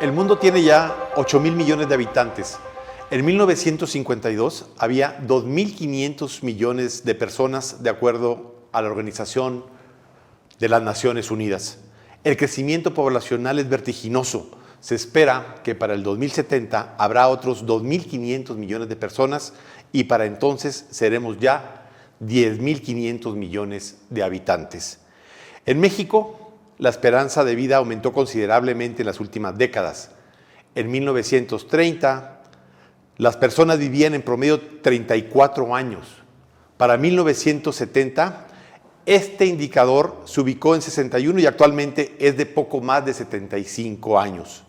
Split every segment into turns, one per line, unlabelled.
El mundo tiene ya 8.000 millones de habitantes. En 1952 había 2.500 millones de personas, de acuerdo a la Organización de las Naciones Unidas. El crecimiento poblacional es vertiginoso. Se espera que para el 2070 habrá otros 2.500 millones de personas y para entonces seremos ya 10.500 millones de habitantes. En México, la esperanza de vida aumentó considerablemente en las últimas décadas. En 1930, las personas vivían en promedio 34 años. Para 1970, este indicador se ubicó en 61 y actualmente es de poco más de 75 años.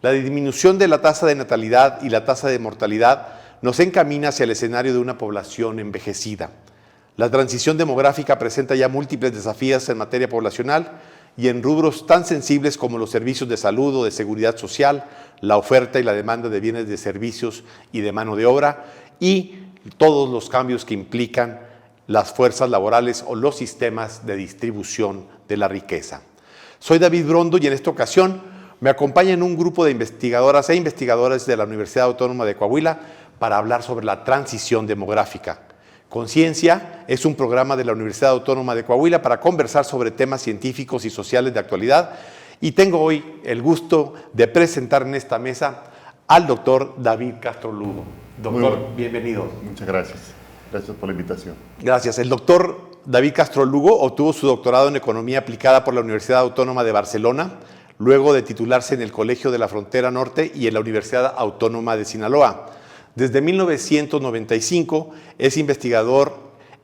La disminución de la tasa de natalidad y la tasa de mortalidad nos encamina hacia el escenario de una población envejecida. La transición demográfica presenta ya múltiples desafíos en materia poblacional y en rubros tan sensibles como los servicios de salud o de seguridad social, la oferta y la demanda de bienes, de servicios y de mano de obra y todos los cambios que implican las fuerzas laborales o los sistemas de distribución de la riqueza. Soy David Brondo y en esta ocasión me acompañan un grupo de investigadoras e investigadores de la Universidad Autónoma de Coahuila para hablar sobre la transición demográfica. Conciencia es un programa de la Universidad Autónoma de Coahuila para conversar sobre temas científicos y sociales de actualidad y tengo hoy el gusto de presentar en esta mesa al doctor David Castro Lugo. Doctor, bienvenido.
Muchas gracias. Gracias por la invitación.
Gracias. El doctor David Castro Lugo obtuvo su doctorado en Economía Aplicada por la Universidad Autónoma de Barcelona, luego de titularse en el Colegio de la Frontera Norte y en la Universidad Autónoma de Sinaloa. Desde 1995 es investigador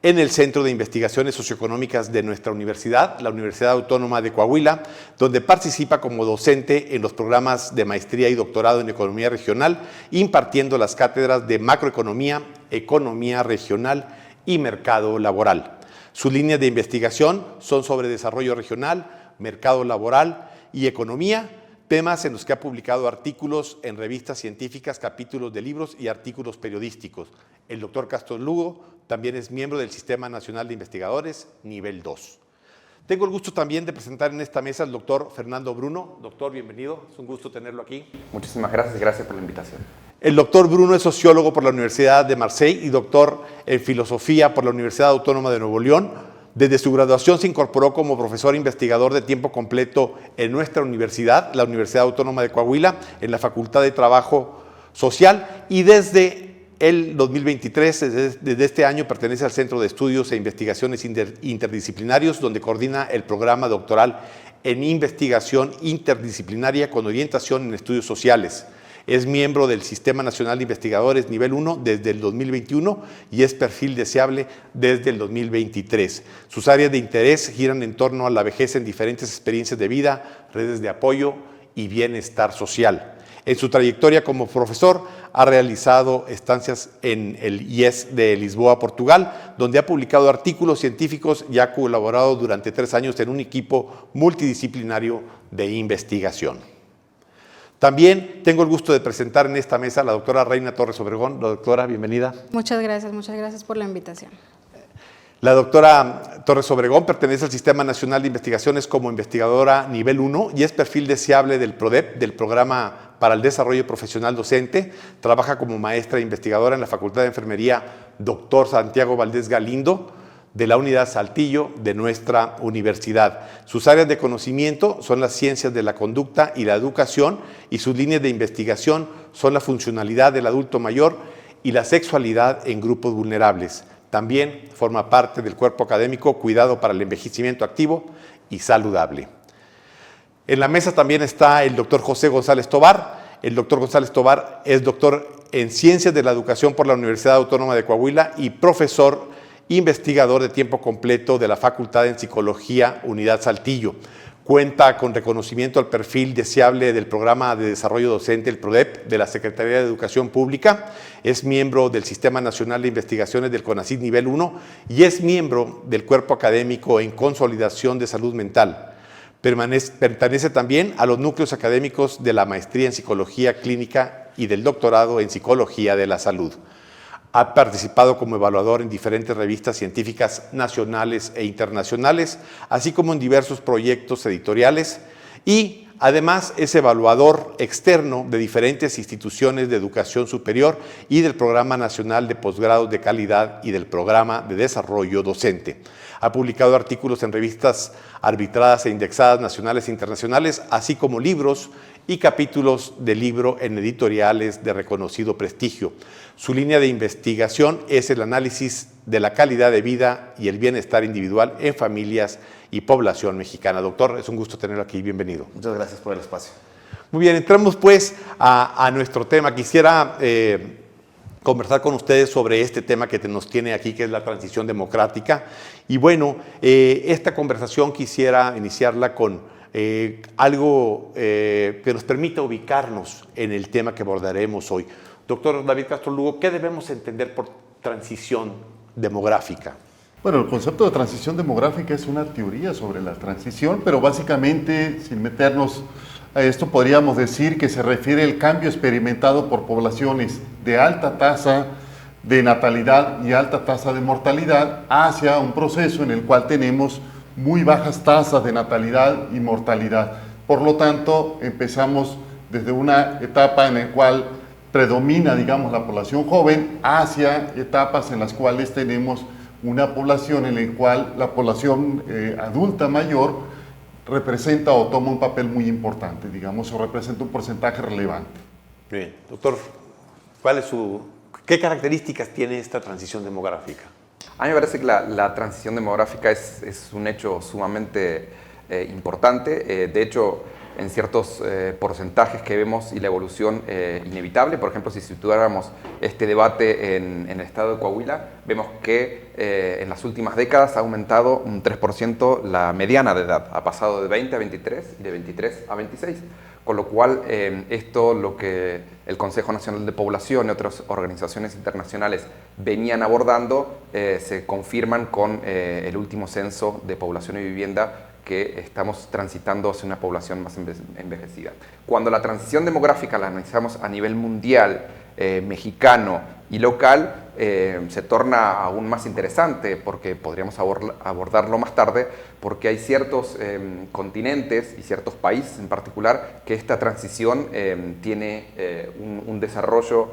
en el Centro de Investigaciones Socioeconómicas de nuestra universidad, la Universidad Autónoma de Coahuila, donde participa como docente en los programas de maestría y doctorado en Economía Regional, impartiendo las cátedras de Macroeconomía, Economía Regional y Mercado Laboral. Sus líneas de investigación son sobre desarrollo regional, mercado laboral y economía, temas en los que ha publicado artículos en revistas científicas, capítulos de libros y artículos periodísticos. El doctor Castro Lugo también es miembro del Sistema Nacional de Investigadores, nivel 2. Tengo el gusto también de presentar en esta mesa al doctor Fernando Bruno. Doctor, bienvenido, es un gusto tenerlo aquí.
Muchísimas gracias, gracias por la invitación.
El doctor Bruno es sociólogo por la Universidad de Marsella y doctor en filosofía por la Universidad Autónoma de Nuevo León. Desde su graduación se incorporó como profesor investigador de tiempo completo en nuestra universidad, la Universidad Autónoma de Coahuila, en la Facultad de Trabajo Social y desde el 2023, desde este año, pertenece al Centro de Estudios e Investigaciones Interdisciplinarios, donde coordina el programa doctoral en investigación interdisciplinaria con orientación en estudios sociales. Es miembro del Sistema Nacional de Investigadores nivel 1 desde el 2021 y es perfil deseable desde el 2023. Sus áreas de interés giran en torno a la vejez en diferentes experiencias de vida, redes de apoyo y bienestar social. En su trayectoria como profesor ha realizado estancias en el IES de Lisboa, Portugal, donde ha publicado artículos científicos y ha colaborado durante 3 años en un equipo multidisciplinario de investigación. También tengo el gusto de presentar en esta mesa a la doctora Reina Torres Obregón. Doctora, bienvenida.
Muchas gracias por la invitación.
La doctora Torres Obregón pertenece al Sistema Nacional de Investigaciones como investigadora nivel 1 y es perfil deseable del PRODEP, del Programa para el Desarrollo Profesional Docente. Trabaja como maestra e investigadora en la Facultad de Enfermería Dr. Santiago Valdés Galindo, de la Unidad Saltillo de nuestra universidad. Sus áreas de conocimiento son las ciencias de la conducta y la educación y sus líneas de investigación son la funcionalidad del adulto mayor y la sexualidad en grupos vulnerables. También forma parte del cuerpo académico Cuidado para el Envejecimiento Activo y Saludable. En la mesa también está el doctor José González Tobar. El doctor González Tobar es doctor en Ciencias de la Educación por la Universidad Autónoma de Coahuila y profesor investigador de tiempo completo de la Facultad en Psicología, Unidad Saltillo. Cuenta con reconocimiento al perfil deseable del Programa de Desarrollo Docente, el PRODEP, de la Secretaría de Educación Pública. Es miembro del Sistema Nacional de Investigaciones del CONACYT nivel 1 y es miembro del Cuerpo Académico en Consolidación de Salud Mental. Pertenece también a los núcleos académicos de la Maestría en Psicología Clínica y del Doctorado en Psicología de la Salud. Ha participado como evaluador en diferentes revistas científicas nacionales e internacionales, así como en diversos proyectos editoriales y además es evaluador externo de diferentes instituciones de educación superior y del Programa Nacional de Posgrados de Calidad y del Programa de Desarrollo Docente. Ha publicado artículos en revistas arbitradas e indexadas nacionales e internacionales, así como libros y capítulos de libro en editoriales de reconocido prestigio. Su línea de investigación es el análisis de la calidad de vida y el bienestar individual en familias y población mexicana. Doctor, es un gusto tenerlo aquí. Bienvenido.
Muchas gracias por el espacio.
Muy bien, entramos pues a nuestro tema. Quisiera conversar con ustedes sobre este tema que nos tiene aquí, que es la transición democrática. Y bueno, esta conversación quisiera iniciarla con algo que nos permita ubicarnos en el tema que abordaremos hoy. Doctor David Castro Lugo, ¿qué debemos entender por transición demográfica?
Bueno, el concepto de transición demográfica es una teoría sobre la transición, pero básicamente, sin meternos a esto, podríamos decir que se refiere al cambio experimentado por poblaciones de alta tasa de natalidad y alta tasa de mortalidad hacia un proceso en el cual tenemos muy bajas tasas de natalidad y mortalidad. Por lo tanto, empezamos desde una etapa en la cual predomina, digamos, la población joven hacia etapas en las cuales tenemos una población en la cual la población adulta mayor representa o toma un papel muy importante, digamos, o representa un porcentaje relevante.
Bien, doctor, ¿qué características tiene esta transición demográfica?
A mí me parece que la transición demográfica es un hecho sumamente importante. De hecho, en ciertos porcentajes que vemos y la evolución inevitable, por ejemplo, si situáramos este debate en el estado de Coahuila, vemos que en las últimas décadas ha aumentado un 3% la mediana de edad, ha pasado de 20 a 23 y de 23 a 26. Con lo cual, esto lo que el Consejo Nacional de Población y otras organizaciones internacionales venían abordando se confirman con el último censo de población y vivienda, que estamos transitando hacia una población más envejecida. Cuando la transición demográfica la analizamos a nivel mundial, mexicano y local, se torna aún más interesante, porque podríamos abordarlo más tarde, porque hay ciertos continentes y ciertos países en particular que esta transición tiene un desarrollo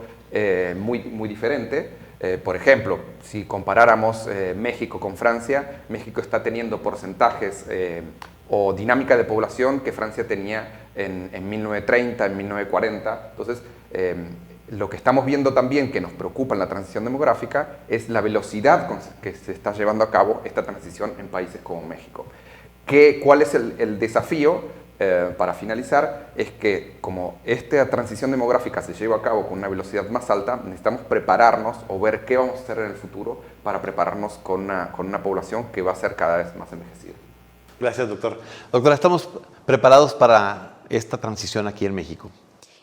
muy diferente. Por ejemplo, si comparáramos México con Francia, México está teniendo porcentajes o dinámica de población que Francia tenía en 1930, en 1940. Entonces, lo que estamos viendo también que nos preocupa en la transición demográfica es la velocidad con que se está llevando a cabo esta transición en países como México. ¿Cuál es el desafío? Para finalizar, es que como esta transición demográfica se lleva a cabo con una velocidad más alta, necesitamos prepararnos o ver qué vamos a hacer en el futuro para prepararnos con una población que va a ser cada vez más envejecida.
Gracias, doctor. Doctora, ¿estamos preparados para esta transición aquí en México?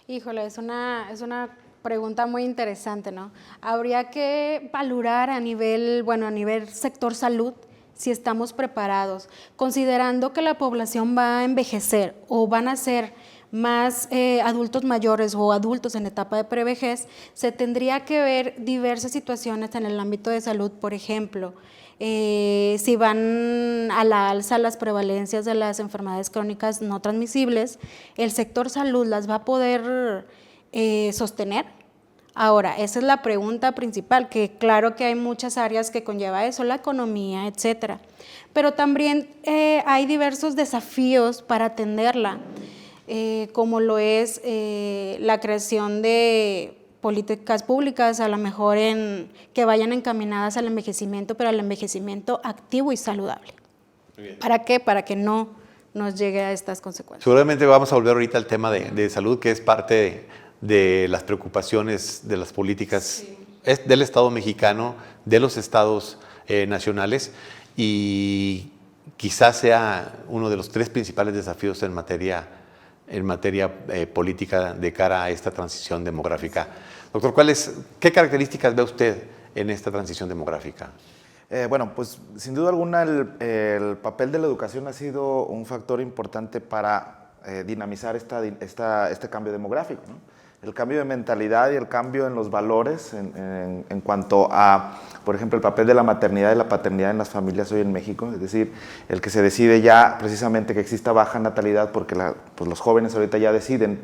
Híjole, es una pregunta muy interesante, ¿no? Habría que valorar a nivel sector salud, si estamos preparados, considerando que la población va a envejecer o van a ser más adultos mayores o adultos en etapa de prevejez, se tendría que ver diversas situaciones en el ámbito de salud. Por ejemplo, si van a la alza las prevalencias de las enfermedades crónicas no transmisibles, el sector salud las va a poder sostener. Ahora, esa es la pregunta principal, que claro que hay muchas áreas que conlleva eso, la economía, etcétera. Pero también hay diversos desafíos para atenderla, como lo es la creación de políticas públicas, a lo mejor que vayan encaminadas al envejecimiento, pero al envejecimiento activo y saludable. ¿Para qué? Para que no nos llegue a estas consecuencias.
Seguramente vamos a volver ahorita al tema de salud, que es parte de las preocupaciones de las políticas del Estado mexicano, de los estados nacionales, y quizás sea uno de los 3 principales desafíos en materia política de cara a esta transición demográfica. Doctor, ¿qué características ve usted en esta transición demográfica?
Bueno, pues sin duda alguna el papel de la educación ha sido un factor importante para dinamizar este cambio demográfico, ¿no? el cambio de mentalidad y el cambio en los valores en cuanto a, por ejemplo, el papel de la maternidad y la paternidad en las familias hoy en México. Es decir, el que se decide ya precisamente que exista baja natalidad porque pues los jóvenes ahorita ya deciden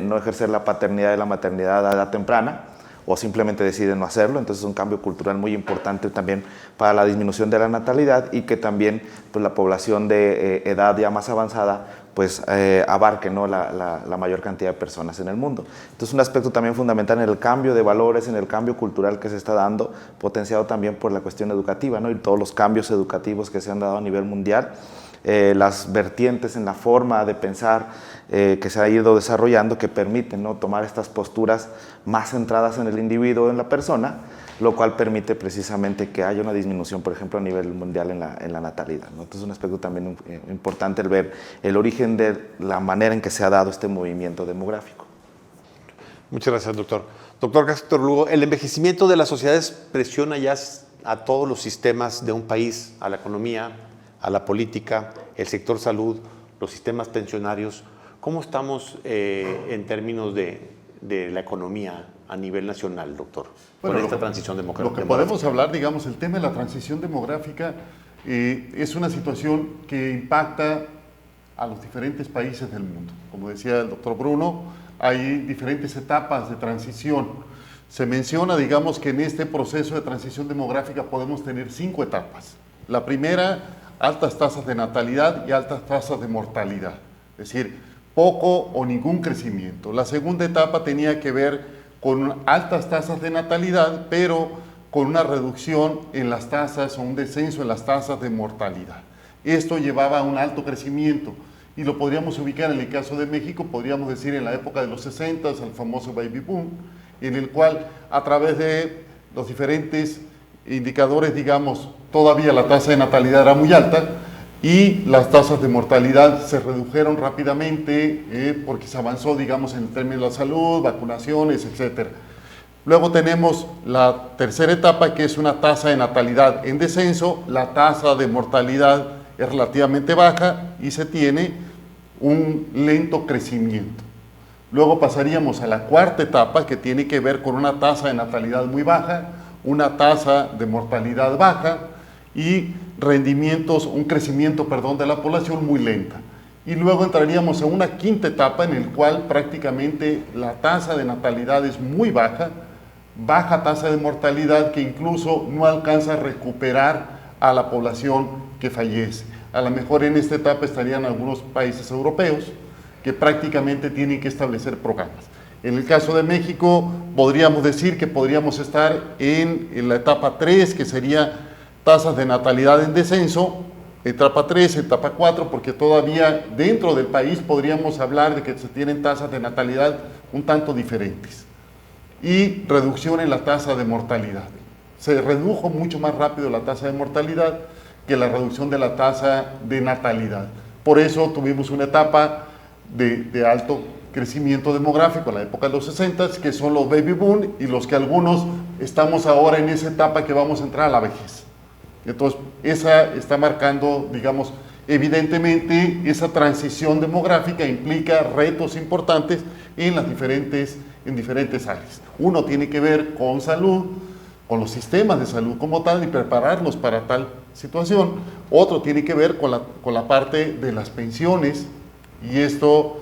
no ejercer la paternidad y la maternidad a edad temprana, o simplemente deciden no hacerlo. Entonces es un cambio cultural muy importante también para la disminución de la natalidad, y que también pues, la población de edad ya más avanzada pues abarque, ¿no?, la mayor cantidad de personas en el mundo. Entonces un aspecto también fundamental en el cambio de valores, en el cambio cultural que se está dando, potenciado también por la cuestión educativa, ¿no?, y todos los cambios educativos que se han dado a nivel mundial, las vertientes en la forma de pensar que se ha ido desarrollando, que permiten, ¿no?, tomar estas posturas más centradas en el individuo, en la persona, lo cual permite precisamente que haya una disminución, por ejemplo, a nivel mundial en la natalidad, ¿no? Entonces es un aspecto también importante el ver el origen de la manera en que se ha dado este movimiento demográfico.
Muchas gracias, doctor. Doctor Castro Lugo, ¿el envejecimiento de las sociedades presiona ya a todos los sistemas de un país, a la economía, a la política, el sector salud, los sistemas pensionarios? ¿Cómo estamos en términos de la economía a nivel nacional, doctor, con esta transición demográfica?
Lo que podemos hablar, digamos, el tema de la transición demográfica es una situación que impacta a los diferentes países del mundo. Como decía el doctor Bruno, hay diferentes etapas de transición. Se menciona, digamos, que en este proceso de transición demográfica podemos tener 5 etapas. La primera, altas tasas de natalidad y altas tasas de mortalidad, es decir, poco o ningún crecimiento. La segunda etapa tenía que ver con altas tasas de natalidad, pero con una reducción en las tasas o un descenso en las tasas de mortalidad. Esto llevaba a un alto crecimiento, y lo podríamos ubicar en el caso de México, podríamos decir en la época de los 60, el famoso baby boom, en el cual a través de los diferentes indicadores, digamos, todavía la tasa de natalidad era muy alta y las tasas de mortalidad se redujeron rápidamente porque se avanzó, digamos, en términos de la salud, vacunaciones, etc. Luego tenemos la tercera etapa, que es una tasa de natalidad en descenso. La tasa de mortalidad es relativamente baja y se tiene un lento crecimiento. Luego pasaríamos a la cuarta etapa, que tiene que ver con una tasa de natalidad muy baja, una tasa de mortalidad baja y un crecimiento, de la población muy lenta. Y luego entraríamos en una quinta etapa en el cual prácticamente la tasa de natalidad es muy baja, baja tasa de mortalidad que incluso no alcanza a recuperar a la población que fallece. A lo mejor en esta etapa estarían algunos países europeos que prácticamente tienen que establecer programas. En el caso de México, podríamos decir que podríamos estar en la etapa 3, que sería tasas de natalidad en descenso, etapa 3, etapa 4, porque todavía dentro del país podríamos hablar de que se tienen tasas de natalidad un tanto diferentes. Y reducción en la tasa de mortalidad. Se redujo mucho más rápido la tasa de mortalidad que la reducción de la tasa de natalidad. Por eso tuvimos una etapa de alto crecimiento demográfico en la época de los 60, que son los baby boom, y los que algunos estamos ahora en esa etapa que vamos a entrar a la vejez. Entonces, esa está marcando, digamos, evidentemente, esa transición demográfica implica retos importantes en diferentes áreas. Uno tiene que ver con salud, con los sistemas de salud como tal y prepararlos para tal situación. Otro tiene que ver con la parte de las pensiones, y esto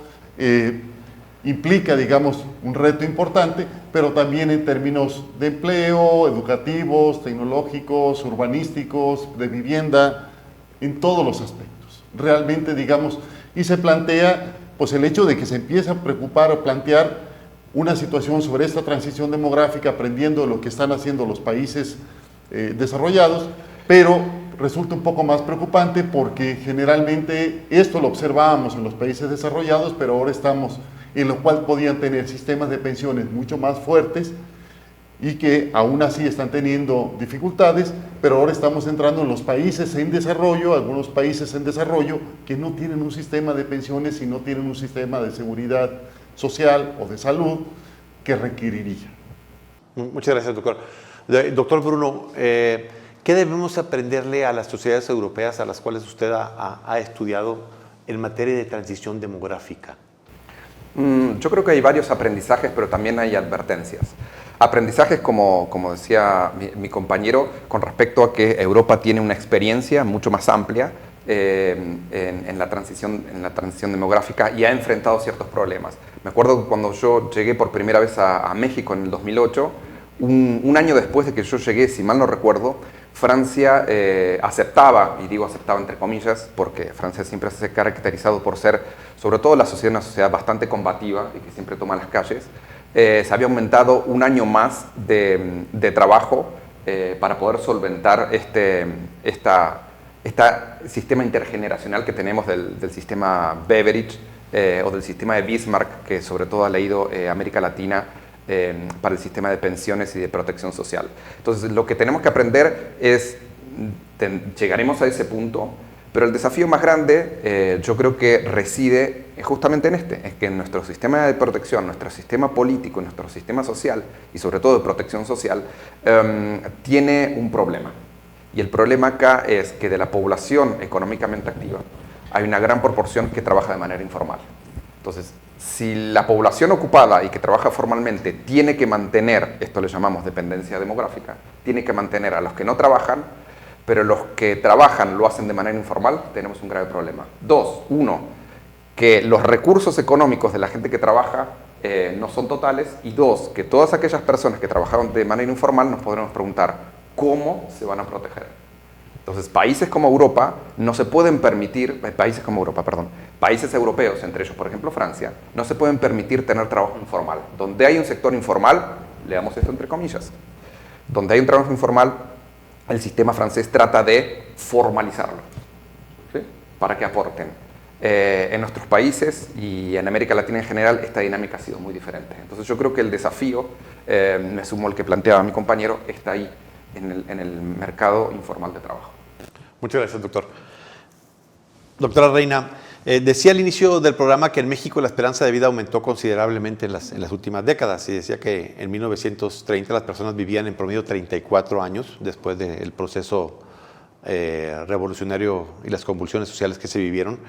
implica, digamos, un reto importante, pero también en términos de empleo, educativos, tecnológicos, urbanísticos, de vivienda, en todos los aspectos. Realmente, digamos, y se plantea, pues, el hecho de que se empiece a preocupar o plantear una situación sobre esta transición demográfica, aprendiendo de lo que están haciendo los países desarrollados, pero resulta un poco más preocupante porque generalmente esto lo observábamos en los países desarrollados, pero ahora estamos en lo cual podían tener sistemas de pensiones mucho más fuertes y que aún así están teniendo dificultades, pero ahora estamos entrando en los países en desarrollo, algunos países en desarrollo que no tienen un sistema de pensiones y no tienen un sistema de seguridad social o de salud que requeriría.
Muchas gracias, doctor. Doctor Bruno, ¿qué debemos aprenderle a las sociedades europeas a las cuales usted ha estudiado en materia de transición demográfica?
Yo creo que hay varios aprendizajes, pero también hay advertencias. Aprendizajes, como decía mi compañero, con respecto a que Europa tiene una experiencia mucho más amplia en la transición demográfica y ha enfrentado ciertos problemas. Me acuerdo que cuando yo llegué por primera vez a México en el 2008, un año después de que yo llegué, si mal no recuerdo, Francia aceptaba, y digo aceptaba entre comillas, porque Francia siempre se ha caracterizado por ser, sobre todo la sociedad, una sociedad bastante combativa y que siempre toma las calles. Se había aumentado un año más de trabajo para poder solventar este sistema intergeneracional que tenemos del sistema Beveridge o del sistema de Bismarck, que sobre todo ha leído América Latina para el sistema de pensiones y de protección social. Entonces, lo que tenemos que aprender es, llegaremos a ese punto, pero el desafío más grande yo creo que reside justamente en es que nuestro sistema de protección, nuestro sistema político, nuestro sistema social y sobre todo de protección social tiene un problema. Y el problema acá es que de la población económicamente activa hay una gran proporción que trabaja de manera informal. Entonces, si la población ocupada y que trabaja formalmente tiene que mantener, esto le llamamos dependencia demográfica, tiene que mantener a los que no trabajan, pero los que trabajan lo hacen de manera informal, tenemos un grave problema. Dos, que los recursos económicos de la gente que trabaja no son totales, y dos, que todas aquellas personas que trabajaron de manera informal nos podremos preguntar cómo se van a proteger. Entonces, países europeos, entre ellos, por ejemplo, Francia, no se pueden permitir tener trabajo informal. Donde hay un sector informal, leamos esto entre comillas, donde hay un trabajo informal, el sistema francés trata de formalizarlo, ¿sí? Para que aporten. En nuestros países y en América Latina en general, esta dinámica ha sido muy diferente. Entonces, yo creo que el desafío, me sumo al que planteaba mi compañero, está ahí, en el mercado informal de trabajo.
Muchas gracias, doctor. Doctora Reina, decía al inicio del programa que en México la esperanza de vida aumentó considerablemente en las últimas décadas, y decía que en 1930 las personas vivían en promedio 34 años después del proceso revolucionario y las convulsiones sociales que se vivieron.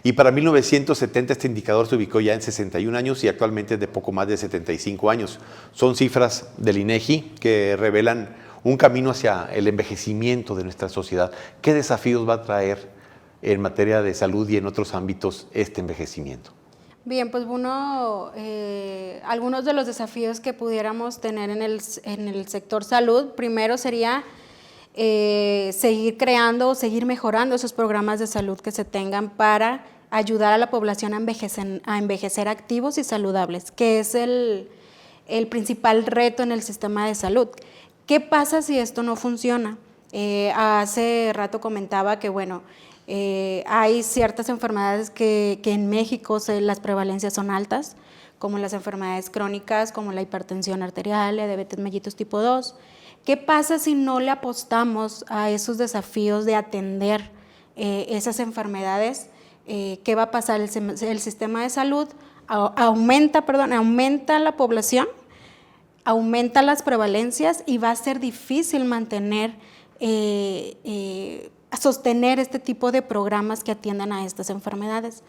Y para 1970 este indicador se ubicó ya en 61 años y actualmente es de poco más de 75 años. Son cifras del INEGI que revelan un camino hacia el envejecimiento de nuestra sociedad. ¿Qué desafíos va a traer en materia de salud y en otros ámbitos este envejecimiento?
Bien, pues algunos de los desafíos que pudiéramos tener en el sector salud, primero sería seguir creando o seguir mejorando esos programas de salud que se tengan para ayudar a la población a envejecer activos y saludables, que es el principal reto en el sistema de salud. ¿Qué pasa si esto no funciona? Hace rato comentaba que, hay ciertas enfermedades que en México las prevalencias son altas, como las enfermedades crónicas, como la hipertensión arterial, la diabetes mellitus tipo 2. ¿Qué pasa si no le apostamos a esos desafíos de atender esas enfermedades? ¿Qué va a pasar? El sistema de salud aumenta la población, aumenta las prevalencias y va a ser difícil sostener este tipo de programas que atiendan a estas enfermedades.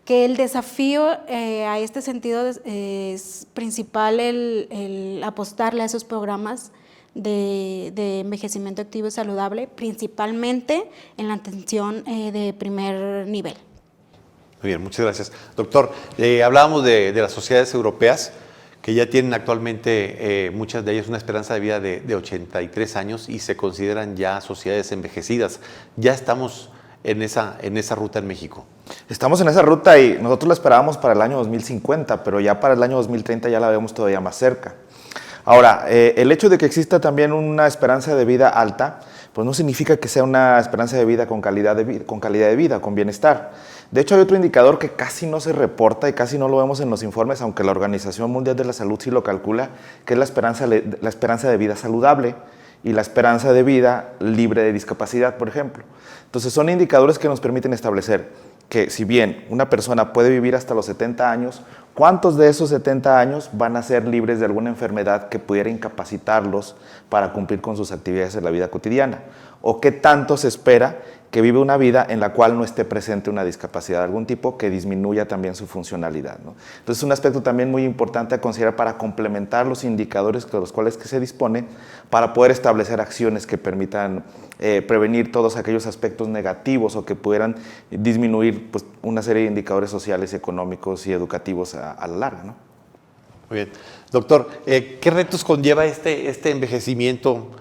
Que el desafío a este sentido es principal el apostarle a esos programas de envejecimiento activo y saludable, principalmente en la atención de primer nivel.
Muy bien, muchas gracias. Doctor, hablábamos de las sociedades europeas, que ya tienen actualmente muchas de ellas una esperanza de vida de 83 años y se consideran ya sociedades envejecidas. Ya estamos en esa ruta en México.
Estamos en esa ruta y nosotros la esperábamos para el año 2050, pero ya para el año 2030 ya la vemos todavía más cerca. Ahora, el hecho de que exista también una esperanza de vida alta, pues no significa que sea una esperanza de vida con calidad de vida, con bienestar. De hecho, hay otro indicador que casi no se reporta y casi no lo vemos en los informes, aunque la Organización Mundial de la Salud sí lo calcula, que es la esperanza de vida saludable y la esperanza de vida libre de discapacidad, por ejemplo. Entonces, son indicadores que nos permiten establecer que si bien una persona puede vivir hasta los 70 años, ¿Cuántos de esos 70 años van a ser libres de alguna enfermedad que pudiera incapacitarlos para cumplir con sus actividades en la vida cotidiana? ¿O qué tanto se espera que vive una vida en la cual no esté presente una discapacidad de algún tipo que disminuya también su funcionalidad, ¿no? Entonces, es un aspecto también muy importante a considerar para complementar los indicadores de los cuales que se dispone para poder establecer acciones que permitan prevenir todos aquellos aspectos negativos o que pudieran disminuir pues, una serie de indicadores sociales, económicos y educativos a la larga, ¿no?
Muy bien. Doctor, ¿qué retos conlleva este envejecimiento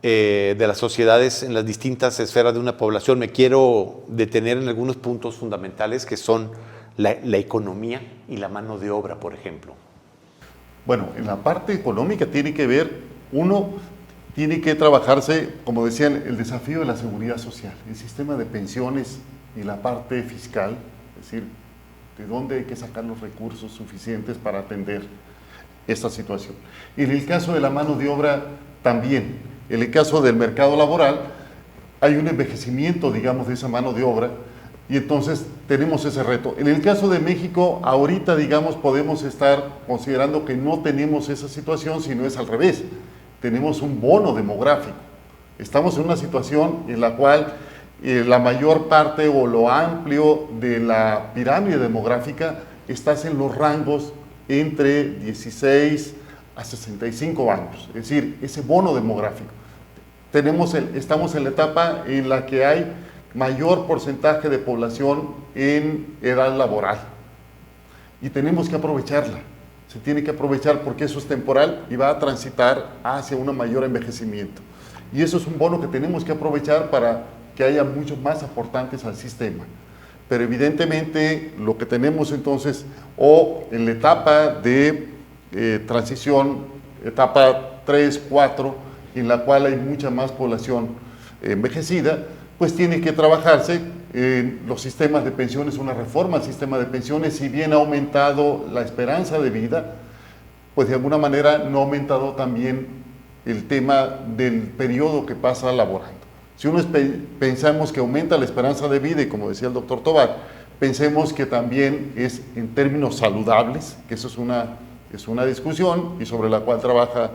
de las sociedades en las distintas esferas de una población? Me quiero detener en algunos puntos fundamentales que son la economía y la mano de obra, por ejemplo.
Bueno, en la parte económica tiene que ver, tiene que trabajarse, como decían, el desafío de la seguridad social, el sistema de pensiones y la parte fiscal, es decir, de dónde hay que sacar los recursos suficientes para atender esta situación. En el caso de la mano de obra también, en el caso del mercado laboral, hay un envejecimiento, digamos, de esa mano de obra y entonces tenemos ese reto. En el caso de México, ahorita, digamos, podemos estar considerando que no tenemos esa situación, sino es al revés. Tenemos un bono demográfico. Estamos en una situación en la cual la mayor parte o lo amplio de la pirámide demográfica está en los rangos entre 16 a 65 años, es decir, ese bono demográfico. Estamos en la etapa en la que hay mayor porcentaje de población en edad laboral y tenemos que aprovecharla. Se tiene que aprovechar porque eso es temporal y va a transitar hacia un mayor envejecimiento. Y eso es un bono que tenemos que aprovechar para que haya muchos más aportantes al sistema. Pero evidentemente lo que tenemos entonces, o en la etapa de transición, etapa 3, 4, en la cual hay mucha más población envejecida, pues tiene que trabajarse en los sistemas de pensiones, una reforma al sistema de pensiones. Si bien ha aumentado la esperanza de vida, pues de alguna manera no ha aumentado también el tema del periodo que pasa laborando. Si uno pensamos que aumenta la esperanza de vida, y como decía el doctor Tobar, pensemos que también es en términos saludables, que eso es una discusión y sobre la cual trabaja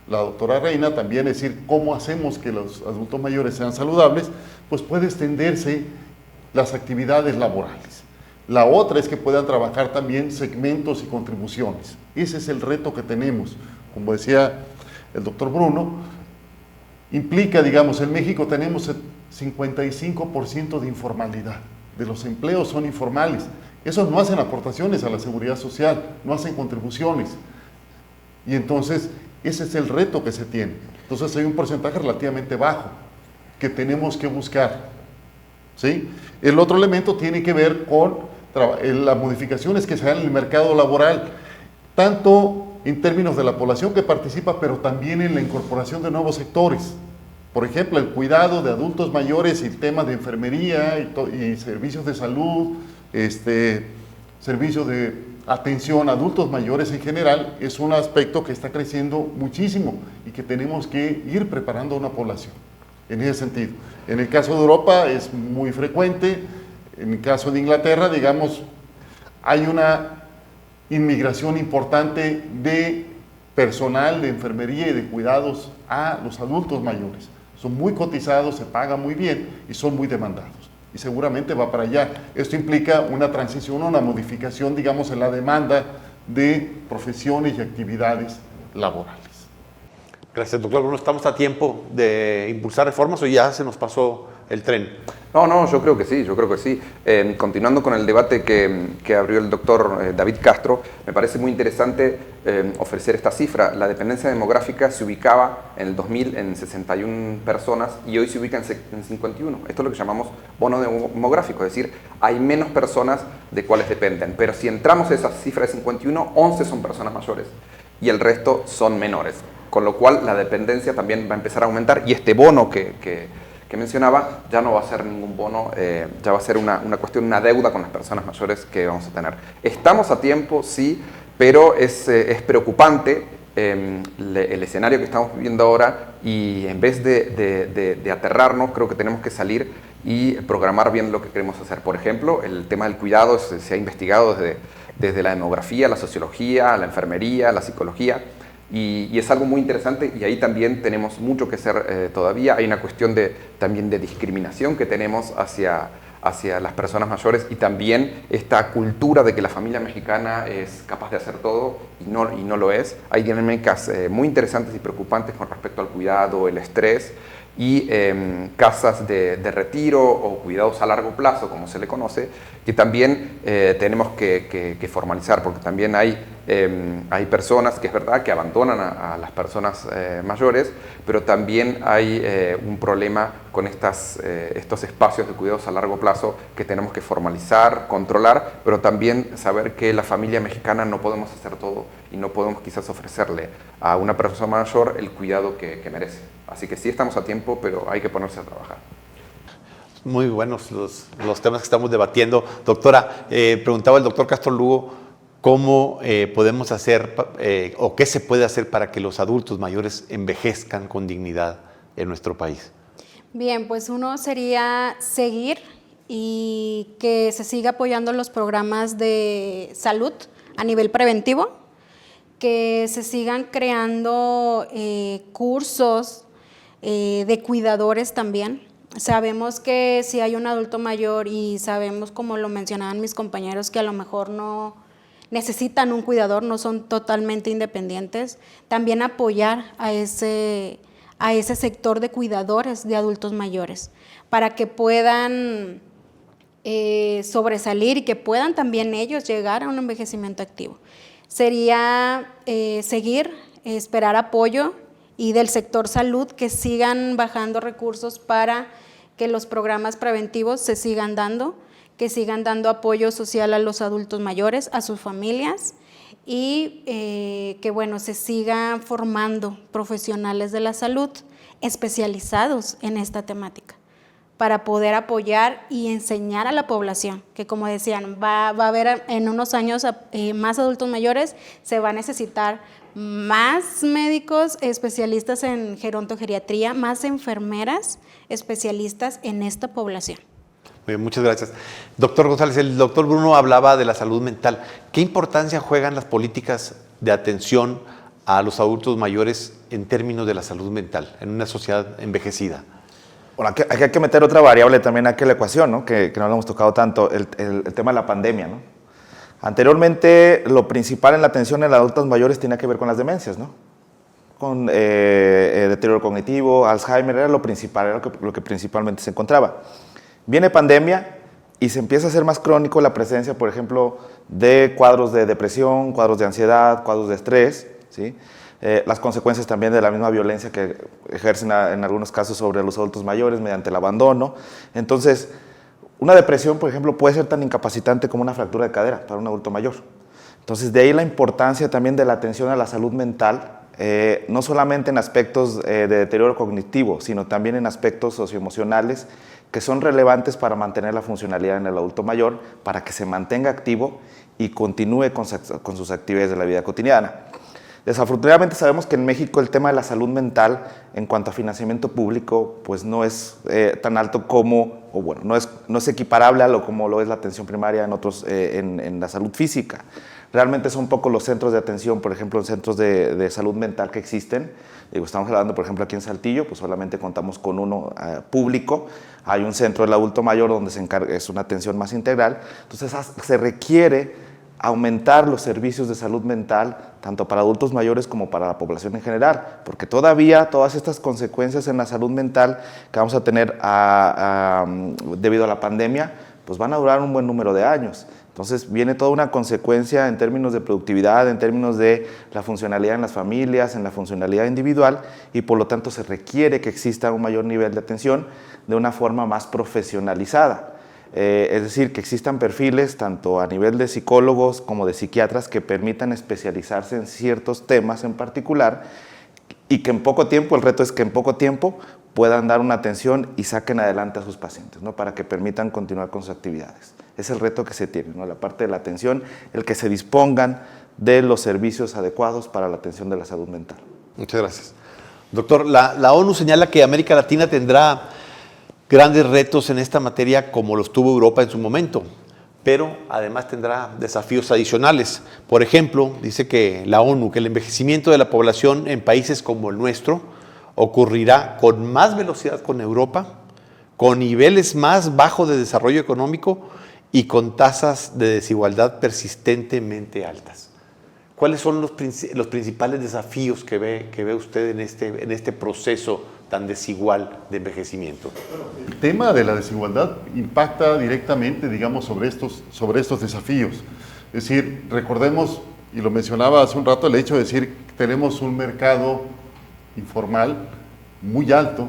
la doctora Reina, también es decir, cómo hacemos que los adultos mayores sean saludables, pues puede extenderse las actividades laborales. La otra es que puedan trabajar también segmentos y contribuciones. Ese es el reto que tenemos. Como decía el doctor Bruno, implica, digamos, en México tenemos el 55% de informalidad. De los empleos son informales. Esos no hacen aportaciones a la seguridad social, no hacen contribuciones. Y entonces, ese es el reto que se tiene. Entonces, hay un porcentaje relativamente bajo que tenemos que buscar, ¿sí? El otro elemento tiene que ver con las modificaciones que se dan en el mercado laboral, tanto en términos de la población que participa, pero también en la incorporación de nuevos sectores. Por ejemplo, el cuidado de adultos mayores y el tema de enfermería y servicios de salud, servicios de atención a adultos mayores en general, es un aspecto que está creciendo muchísimo y que tenemos que ir preparando a una población en ese sentido. En el caso de Europa es muy frecuente, en el caso de Inglaterra, digamos, hay una inmigración importante de personal de enfermería y de cuidados a los adultos mayores. Son muy cotizados, se pagan muy bien y son muy demandados. Y seguramente va para allá. Esto implica una transición, una modificación, digamos, en la demanda de profesiones y actividades laborales.
Gracias, doctor Bruno. ¿Estamos a tiempo de impulsar reformas o ya se nos pasó el tren?
No, yo creo que sí, continuando con el debate que abrió el doctor David Castro, me parece muy interesante ofrecer esta cifra. La dependencia demográfica se ubicaba en el 2000 en 61 personas y hoy se ubica en 51. Esto es lo que llamamos bono demográfico, es decir, hay menos personas de cuales dependen. Pero si entramos a esa cifra de 51, 11 son personas mayores y el resto son menores. Con lo cual la dependencia también va a empezar a aumentar y este bono que mencionaba, ya no va a ser ningún bono, ya va a ser una cuestión, una deuda con las personas mayores que vamos a tener. Estamos a tiempo, sí, pero es preocupante el escenario que estamos viviendo ahora y en vez de aterrarnos, creo que tenemos que salir y programar bien lo que queremos hacer. Por ejemplo, el tema del cuidado se ha investigado desde la demografía, la sociología, la enfermería, la psicología. Y es algo muy interesante y ahí también tenemos mucho que hacer todavía. Hay una cuestión también de discriminación que tenemos hacia las personas mayores y también esta cultura de que la familia mexicana es capaz de hacer todo y no lo es. Hay dinámicas muy interesantes y preocupantes con respecto al cuidado, el estrés y casas de retiro o cuidados a largo plazo, como se le conoce, que también tenemos que formalizar, porque también hay personas que es verdad que abandonan a las personas mayores, pero también hay un problema con estos espacios de cuidados a largo plazo que tenemos que formalizar, controlar, pero también saber que la familia mexicana no podemos hacer todo y no podemos quizás ofrecerle a una persona mayor el cuidado que merece. Así que sí estamos a tiempo, pero hay que ponerse a trabajar.
Muy buenos los temas que estamos debatiendo. Doctora, preguntaba el doctor Castro Lugo, ¿cómo podemos hacer o qué se puede hacer para que los adultos mayores envejezcan con dignidad en nuestro país?
Bien, pues uno sería seguir y que se siga apoyando los programas de salud a nivel preventivo, que se sigan creando cursos de cuidadores también. Sabemos que si hay un adulto mayor y sabemos, como lo mencionaban mis compañeros, que a lo mejor no necesitan un cuidador, no son totalmente independientes, también apoyar a ese sector de cuidadores de adultos mayores para que puedan sobresalir y que puedan también ellos llegar a un envejecimiento activo. Sería seguir, esperar apoyo y del sector salud que sigan bajando recursos para que los programas preventivos se sigan dando, que sigan dando apoyo social a los adultos mayores, a sus familias y que bueno, se sigan formando profesionales de la salud especializados en esta temática para poder apoyar y enseñar a la población, que como decían, va a haber en unos años más adultos mayores, se va a necesitar más médicos especialistas en gerontogeriatría, más enfermeras especialistas en esta población.
Muy bien, muchas gracias. Doctor González, el doctor Bruno hablaba de la salud mental. ¿Qué importancia juegan las políticas de atención a los adultos mayores en términos de la salud mental en una sociedad envejecida?
Bueno, aquí hay que meter otra variable también aquí en la ecuación, ¿no? Que no lo hemos tocado tanto, el tema de la pandemia, ¿no? Anteriormente, lo principal en la atención en adultos mayores tenía que ver con las demencias, ¿no? Con deterioro cognitivo, Alzheimer, era lo principal, era lo que principalmente se encontraba. Viene pandemia y se empieza a hacer más crónico la presencia, por ejemplo, de cuadros de depresión, cuadros de ansiedad, cuadros de estrés, ¿sí? Las consecuencias también de la misma violencia que ejercen en algunos casos sobre los adultos mayores mediante el abandono. Entonces, una depresión, por ejemplo, puede ser tan incapacitante como una fractura de cadera para un adulto mayor. Entonces, de ahí la importancia también de la atención a la salud mental, no solamente en aspectos de deterioro cognitivo, sino también en aspectos socioemocionales que son relevantes para mantener la funcionalidad en el adulto mayor, para que se mantenga activo y continúe con sus actividades de la vida cotidiana. Desafortunadamente sabemos que en México el tema de la salud mental en cuanto a financiamiento público pues no es tan alto como, o bueno, no es equiparable a lo como lo es la atención primaria en la salud física. Realmente son pocos los centros de atención, por ejemplo, en centros de salud mental que existen. Digo, estamos hablando, por ejemplo, aquí en Saltillo, pues solamente contamos con uno público. Hay un centro del adulto mayor donde es una atención más integral. Entonces se requiere aumentar los servicios de salud mental, tanto para adultos mayores como para la población en general, porque todavía todas estas consecuencias en la salud mental que vamos a tener debido a la pandemia, pues van a durar un buen número de años. Entonces viene toda una consecuencia en términos de productividad, en términos de la funcionalidad en las familias, en la funcionalidad individual, y por lo tanto se requiere que exista un mayor nivel de atención de una forma más profesionalizada. Es decir, que existan perfiles tanto a nivel de psicólogos como de psiquiatras que permitan especializarse en ciertos temas en particular y que en poco tiempo, el reto es que en poco tiempo puedan dar una atención y saquen adelante a sus pacientes, ¿no? Para que permitan continuar con sus actividades. Es el reto que se tiene, ¿no? La parte de la atención, el que se dispongan de los servicios adecuados para la atención de la salud mental.
Muchas gracias. Doctor, la ONU señala que América Latina tendrá grandes retos en esta materia como los tuvo Europa en su momento. pero además tendrá desafíos adicionales. Por ejemplo, dice que la ONU, que el envejecimiento de la población en países como el nuestro ocurrirá con más velocidad con Europa, con niveles más bajos de desarrollo económico y con tasas de desigualdad persistentemente altas. ¿Cuáles son los principales desafíos que ve usted en este proceso tan desigual de envejecimiento?
El tema de la desigualdad impacta directamente, digamos, sobre estos desafíos. Es decir, recordemos, y lo mencionaba hace un rato, el hecho de decir que tenemos un mercado informal muy alto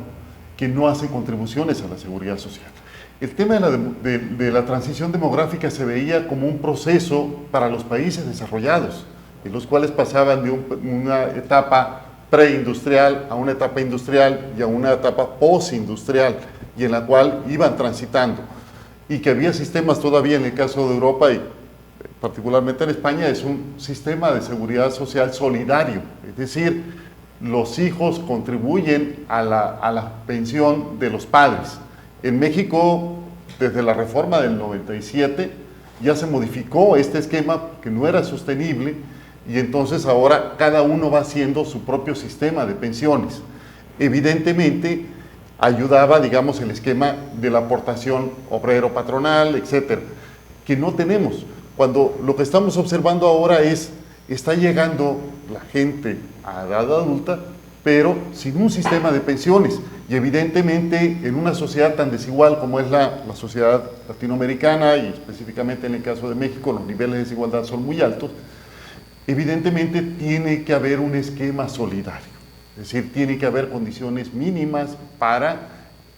que no hace contribuciones a la seguridad social. El tema de la transición demográfica se veía como un proceso para los países desarrollados, en los cuales pasaban de una etapa preindustrial a una etapa industrial y a una etapa postindustrial, y en la cual iban transitando. Y que había sistemas todavía, en el caso de Europa y particularmente en España, es un sistema de seguridad social solidario, es decir, los hijos contribuyen a la pensión de los padres. En México, desde la reforma del 97, ya se modificó este esquema que no era sostenible, y entonces ahora cada uno va haciendo su propio sistema de pensiones. Evidentemente ayudaba, digamos, el esquema de la aportación obrero-patronal, etcétera, que no tenemos. Cuando lo que estamos observando ahora está llegando la gente a edad adulta, pero sin un sistema de pensiones. Y evidentemente en una sociedad tan desigual como es la sociedad latinoamericana, y específicamente en el caso de México, los niveles de desigualdad son muy altos. Evidentemente tiene que haber un esquema solidario, es decir, tiene que haber condiciones mínimas para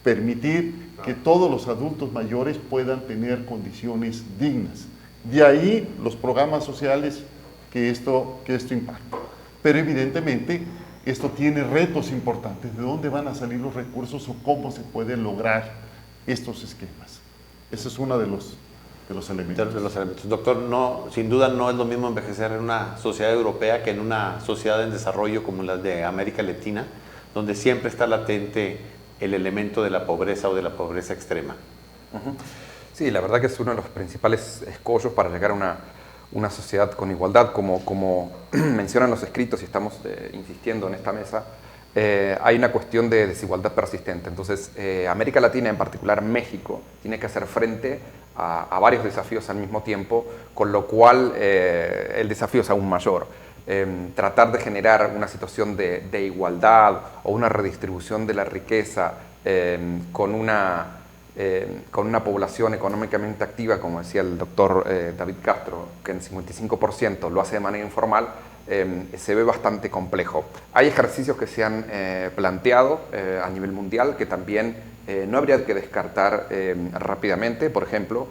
permitir que todos los adultos mayores puedan tener condiciones dignas. De ahí los programas sociales que esto impacta. Pero evidentemente esto tiene retos importantes. ¿De dónde van a salir los recursos o cómo se pueden lograr estos esquemas? Ese es uno de los elementos.
Doctor, sin duda no es lo mismo envejecer en una sociedad europea que en una sociedad en desarrollo como la de América Latina, donde siempre está latente el elemento de la pobreza o de la pobreza extrema.
Sí, la verdad que es uno de los principales escollos para llegar a una sociedad con igualdad, como mencionan los escritos y estamos insistiendo en esta mesa. Hay una cuestión de desigualdad persistente. Entonces, América Latina, en particular México, tiene que hacer frente a varios desafíos al mismo tiempo, con lo cual el desafío es aún mayor. Tratar de generar una situación de igualdad o una redistribución de la riqueza con una población económicamente activa, como decía el doctor David Castro, que en 55% lo hace de manera informal, se ve bastante complejo. Hay ejercicios que se han planteado a nivel mundial que también no habría que descartar rápidamente. Por ejemplo,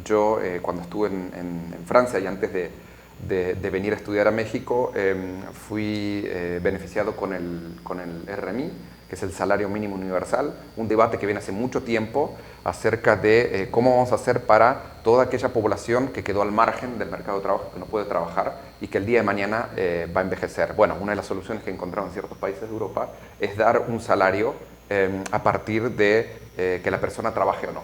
yo cuando estuve en Francia y antes de venir a estudiar a México, fui beneficiado con el RMI, que es el salario mínimo universal, un debate que viene hace mucho tiempo acerca de cómo vamos a hacer para toda aquella población que quedó al margen del mercado de trabajo, que no puede trabajar y que el día de mañana va a envejecer. Bueno, una de las soluciones que encontraron en ciertos países de Europa es dar un salario a partir de que la persona trabaje o no.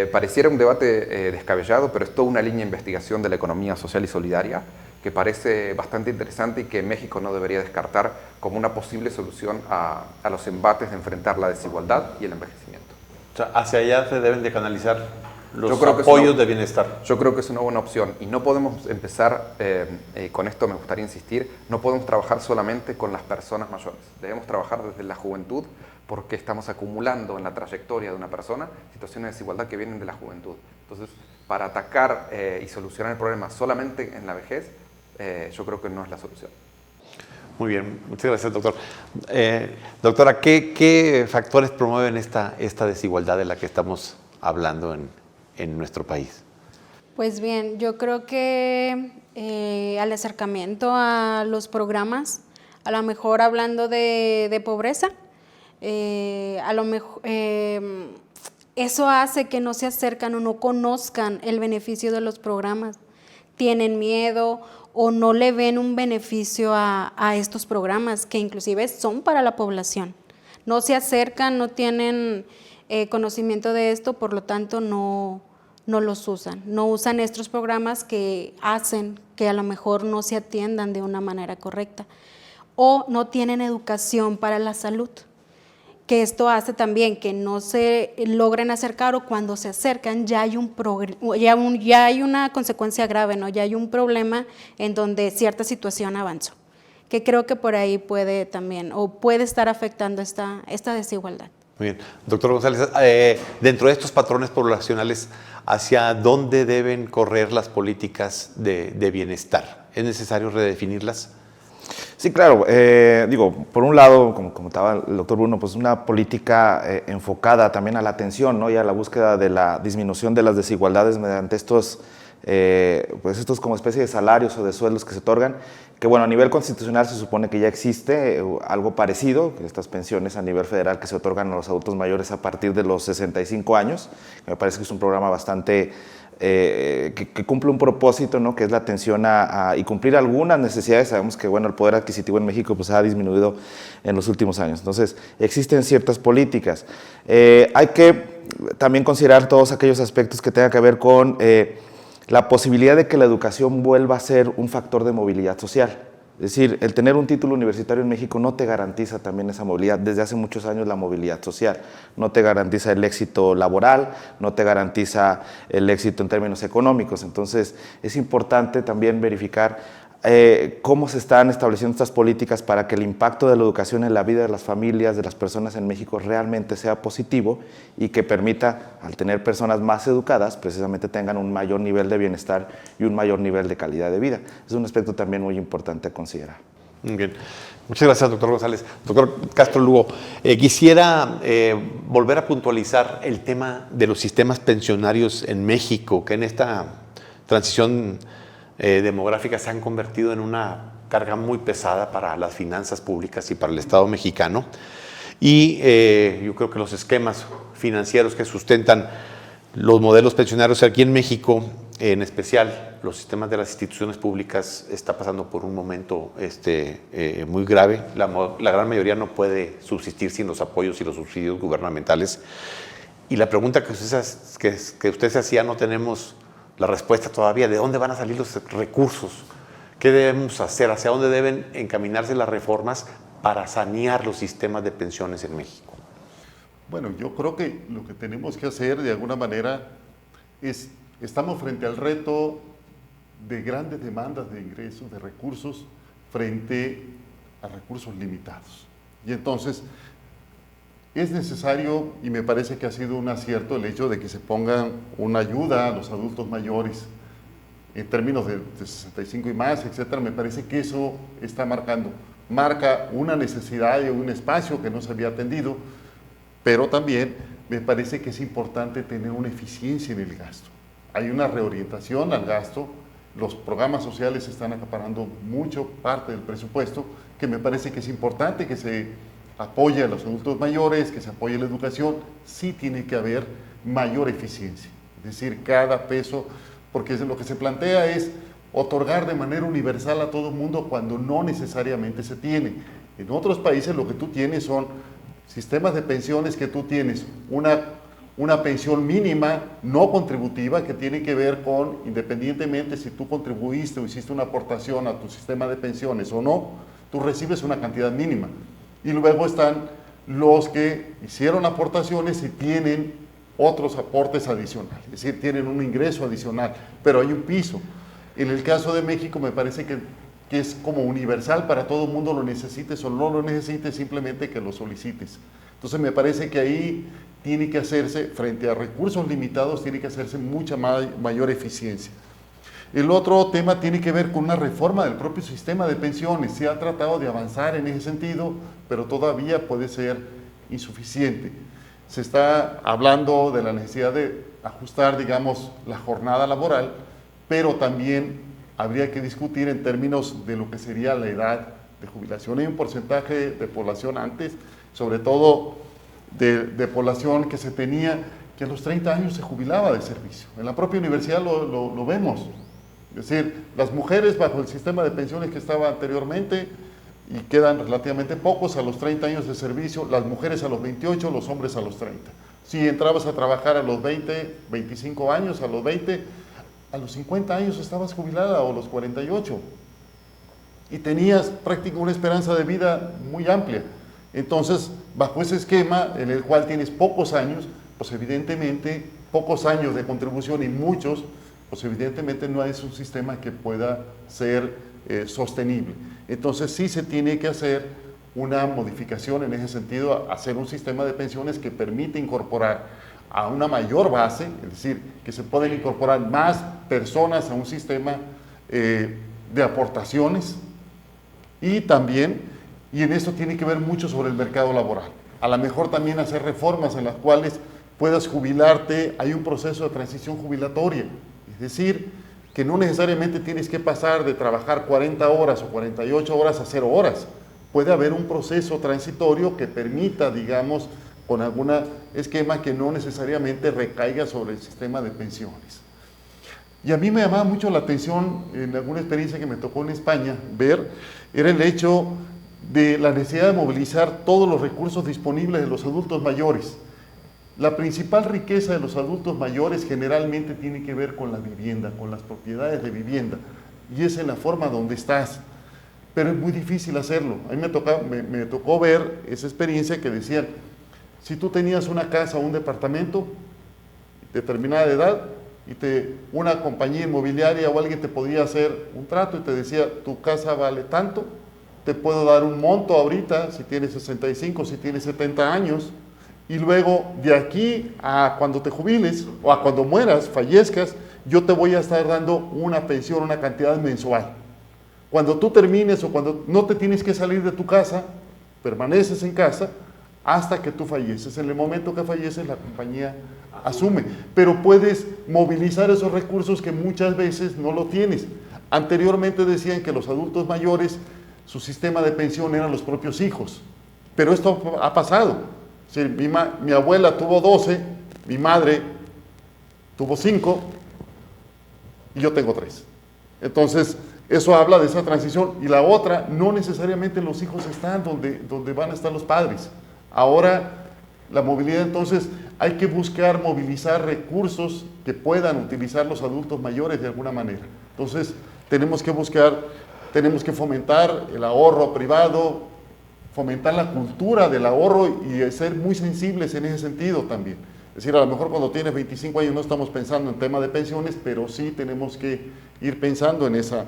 Pareciera un debate descabellado, pero es toda una línea de investigación de la economía social y solidaria que parece bastante interesante y que México no debería descartar como una posible solución a los embates de enfrentar la desigualdad y el envejecimiento.
O sea, hacia allá se deben de canalizar los apoyos de bienestar.
Yo creo que es una buena opción y no podemos empezar, con esto me gustaría insistir, no podemos trabajar solamente con las personas mayores, debemos trabajar desde la juventud porque estamos acumulando en la trayectoria de una persona situaciones de desigualdad que vienen de la juventud. Entonces, para atacar y solucionar el problema solamente en la vejez, yo creo que no es la solución.
Muy bien, muchas gracias, doctor. Doctora, ¿qué factores promueven esta desigualdad de la que estamos hablando en nuestro país?
Pues bien, yo creo que al acercamiento a los programas, a lo mejor hablando de pobreza, a lo mejor eso hace que no se acercan o no conozcan el beneficio de los programas. Tienen miedo o no le ven un beneficio a estos programas que inclusive son para la población. No se acercan, no tienen conocimiento de esto, por lo tanto no no los usan, no usan estos programas que hacen que a lo mejor no se atiendan de una manera correcta o no tienen educación para la salud, que esto hace también que no se logren acercar o cuando se acercan ya hay ya hay una consecuencia grave, ¿no? Ya hay un problema en donde cierta situación avanzó, que creo que por ahí puede también o puede estar afectando esta desigualdad.
Muy bien. Doctor González, dentro de estos patrones poblacionales, ¿hacia dónde deben correr las políticas de bienestar? ¿Es necesario redefinirlas?
Sí, claro. Por un lado, como comentaba el doctor Bruno, pues una política enfocada también a la atención, ¿no? Y a la búsqueda de la disminución de las desigualdades mediante estos como especie de salarios o de sueldos que se otorgan, que bueno, a nivel constitucional se supone que ya existe algo parecido, estas pensiones a nivel federal que se otorgan a los adultos mayores a partir de los 65 años, que me parece que es un programa bastante que cumple un propósito, ¿no? Que es la atención y cumplir algunas necesidades. Sabemos que bueno, el poder adquisitivo en México pues, ha disminuido en los últimos años. Entonces, existen ciertas políticas. Hay que también considerar todos aquellos aspectos que tengan que ver con la posibilidad de que la educación vuelva a ser un factor de movilidad social. Es decir, el tener un título universitario en México no te garantiza también esa movilidad. Desde hace muchos años la movilidad social no te garantiza el éxito laboral, no te garantiza el éxito en términos económicos. Entonces, es importante también verificar cómo se están estableciendo estas políticas para que el impacto de la educación en la vida de las familias, de las personas en México realmente sea positivo y que permita, al tener personas más educadas, precisamente tengan un mayor nivel de bienestar y un mayor nivel de calidad de vida. Es un aspecto también muy importante a considerar.
Muy bien. Muchas gracias, doctor González. Doctor Castro Lugo, quisiera volver a puntualizar el tema de los sistemas pensionarios en México, que en esta transición demográficas se han convertido en una carga muy pesada para las finanzas públicas y para el Estado mexicano. Y yo creo que los esquemas financieros que sustentan los modelos pensionarios aquí en México, en especial los sistemas de las instituciones públicas, está pasando por un momento muy grave. La gran mayoría no puede subsistir sin los apoyos y los subsidios gubernamentales. Y la pregunta que usted se hacía, no tenemos la respuesta todavía. ¿De dónde van a salir los recursos? ¿Qué debemos hacer? ¿Hacia dónde deben encaminarse las reformas para sanear los sistemas de pensiones en México?
Bueno, yo creo que lo que tenemos que hacer de alguna manera es, estamos frente al reto de grandes demandas de ingresos, de recursos, frente a recursos limitados. Y entonces es necesario, y me parece que ha sido un acierto el hecho de que se pongan una ayuda a los adultos mayores en términos de 65 y más, etcétera. Me parece que eso marca una necesidad y un espacio que no se había atendido, pero también me parece que es importante tener una eficiencia en el gasto. Hay una reorientación al gasto, los programas sociales están acaparando mucho parte del presupuesto, que me parece que es importante que se apoye a los adultos mayores, que se apoye la educación. Sí tiene que haber mayor eficiencia, es decir, cada peso, porque lo que se plantea es otorgar de manera universal a todo el mundo cuando no necesariamente se tiene. En otros países lo que tú tienes son sistemas de pensiones que tú tienes una pensión mínima no contributiva que tiene que ver con, independientemente si tú contribuiste o hiciste una aportación a tu sistema de pensiones o no, tú recibes una cantidad mínima. Y luego están los que hicieron aportaciones y tienen otros aportes adicionales, es decir, tienen un ingreso adicional, pero hay un piso. En el caso de México me parece que es como universal para todo el mundo, lo necesites o no lo necesites, simplemente que lo solicites. Entonces me parece que ahí tiene que hacerse, frente a recursos limitados, tiene que hacerse mucha mayor eficiencia. El otro tema tiene que ver con una reforma del propio sistema de pensiones. Se ha tratado de avanzar en ese sentido, pero todavía puede ser insuficiente. Se está hablando de la necesidad de ajustar, digamos, la jornada laboral, pero también habría que discutir en términos de lo que sería la edad de jubilación. Hay un porcentaje de población antes, sobre todo de población que se tenía, que a los 30 años se jubilaba de servicio. En la propia universidad lo vemos. Es decir, las mujeres bajo el sistema de pensiones que estaba anteriormente, y quedan relativamente pocos a los 30 años de servicio, las mujeres a los 28, los hombres a los 30. Si entrabas a trabajar a los 20, 25 años, a los 20, a los 50 años estabas jubilada o a los 48 y tenías prácticamente una esperanza de vida muy amplia. Entonces, bajo ese esquema en el cual tienes pocos años, pues evidentemente pocos años de contribución y muchos, pues evidentemente no es un sistema que pueda ser sostenible. Entonces sí se tiene que hacer una modificación en ese sentido, hacer un sistema de pensiones que permite incorporar a una mayor base, es decir, que se pueden incorporar más personas a un sistema de aportaciones y también, y en esto tiene que ver mucho sobre el mercado laboral, a lo mejor también hacer reformas en las cuales puedas jubilarte, hay un proceso de transición jubilatoria, es decir, que no necesariamente tienes que pasar de trabajar 40 horas o 48 horas a 0 horas, puede haber un proceso transitorio que permita, digamos, con algún esquema que no necesariamente recaiga sobre el sistema de pensiones. Y a mí me llamaba mucho la atención, en alguna experiencia que me tocó en España, ver, era el hecho de la necesidad de movilizar todos los recursos disponibles de los adultos mayores. La principal riqueza de los adultos mayores generalmente tiene que ver con la vivienda, con las propiedades de vivienda, y es en la forma donde estás. Pero es muy difícil hacerlo. A mí me tocó ver esa experiencia que decían, si tú tenías una casa o un departamento de determinada edad y una compañía inmobiliaria o alguien te podía hacer un trato y te decía, tu casa vale tanto, te puedo dar un monto ahorita, si tienes 65, si tienes 70 años, y luego de aquí a cuando te jubiles o a cuando mueras, fallezcas, yo te voy a estar dando una pensión, una cantidad mensual. Cuando tú termines o cuando no te tienes que salir de tu casa, permaneces en casa hasta que tú falleces. En el momento que falleces, la compañía asume, pero puedes movilizar esos recursos que muchas veces no lo tienes. Anteriormente decían que los adultos mayores, su sistema de pensión eran los propios hijos, pero esto ha pasado. Sí, mi abuela tuvo 12, mi madre tuvo 5 y yo tengo 3. Entonces, eso habla de esa transición. Y la otra, no necesariamente los hijos están donde van a estar los padres. Ahora, la movilidad, entonces, hay que buscar movilizar recursos que puedan utilizar los adultos mayores de alguna manera. Entonces, tenemos que fomentar el ahorro privado, fomentar la cultura del ahorro y ser muy sensibles en ese sentido también. Es decir, a lo mejor cuando tienes 25 años no estamos pensando en tema de pensiones, pero sí tenemos que ir pensando en esa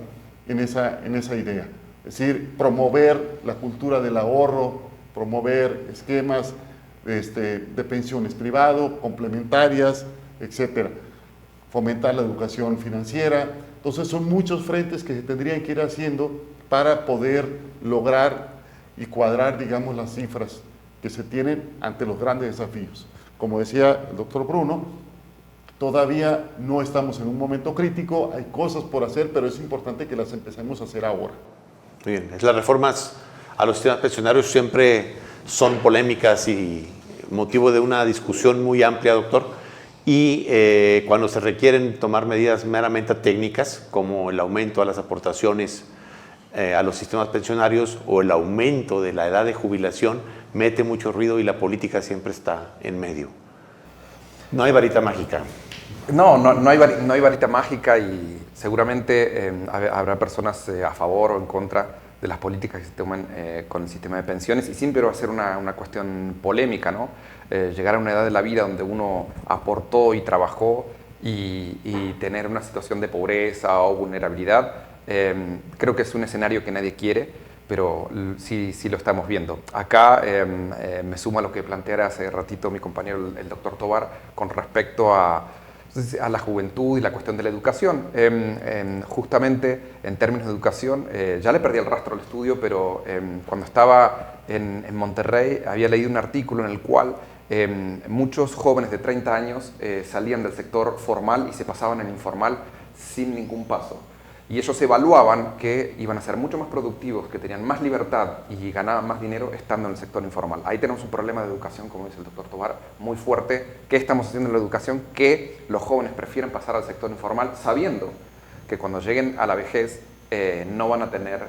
idea. Es decir, promover la cultura del ahorro, promover esquemas de pensiones privado, complementarias, etcétera. Fomentar la educación financiera. Entonces son muchos frentes que se tendrían que ir haciendo para poder lograr y cuadrar, digamos, las cifras que se tienen ante los grandes desafíos. Como decía el doctor Bruno, todavía no estamos en un momento crítico, hay cosas por hacer, pero es importante que las empecemos a hacer ahora.
Muy bien, las reformas a los sistemas pensionarios siempre son polémicas y motivo de una discusión muy amplia, doctor, y cuando se requieren tomar medidas meramente técnicas, como el aumento a las aportaciones a los sistemas pensionarios o el aumento de la edad de jubilación, mete mucho ruido y la política siempre está en medio. No hay varita mágica.
No hay varita mágica y seguramente habrá personas a favor o en contra de las políticas que se toman con el sistema de pensiones y siempre va a ser una cuestión polémica, ¿no? Llegar a una edad de la vida donde uno aportó y trabajó y tener una situación de pobreza o vulnerabilidad, creo que es un escenario que nadie quiere, pero sí lo estamos viendo. Acá me sumo a lo que planteara hace ratito mi compañero, el doctor Tovar, con respecto a la juventud y la cuestión de la educación. Justamente en términos de educación, ya le perdí el rastro al estudio, pero cuando estaba en Monterrey había leído un artículo en el cual muchos jóvenes de 30 años salían del sector formal y se pasaban al informal sin ningún paso. Y ellos evaluaban que iban a ser mucho más productivos, que tenían más libertad y ganaban más dinero estando en el sector informal. Ahí tenemos un problema de educación, como dice el doctor Tovar, muy fuerte. ¿Qué estamos haciendo en la educación? Que los jóvenes prefieren pasar al sector informal sabiendo que cuando lleguen a la vejez no van a tener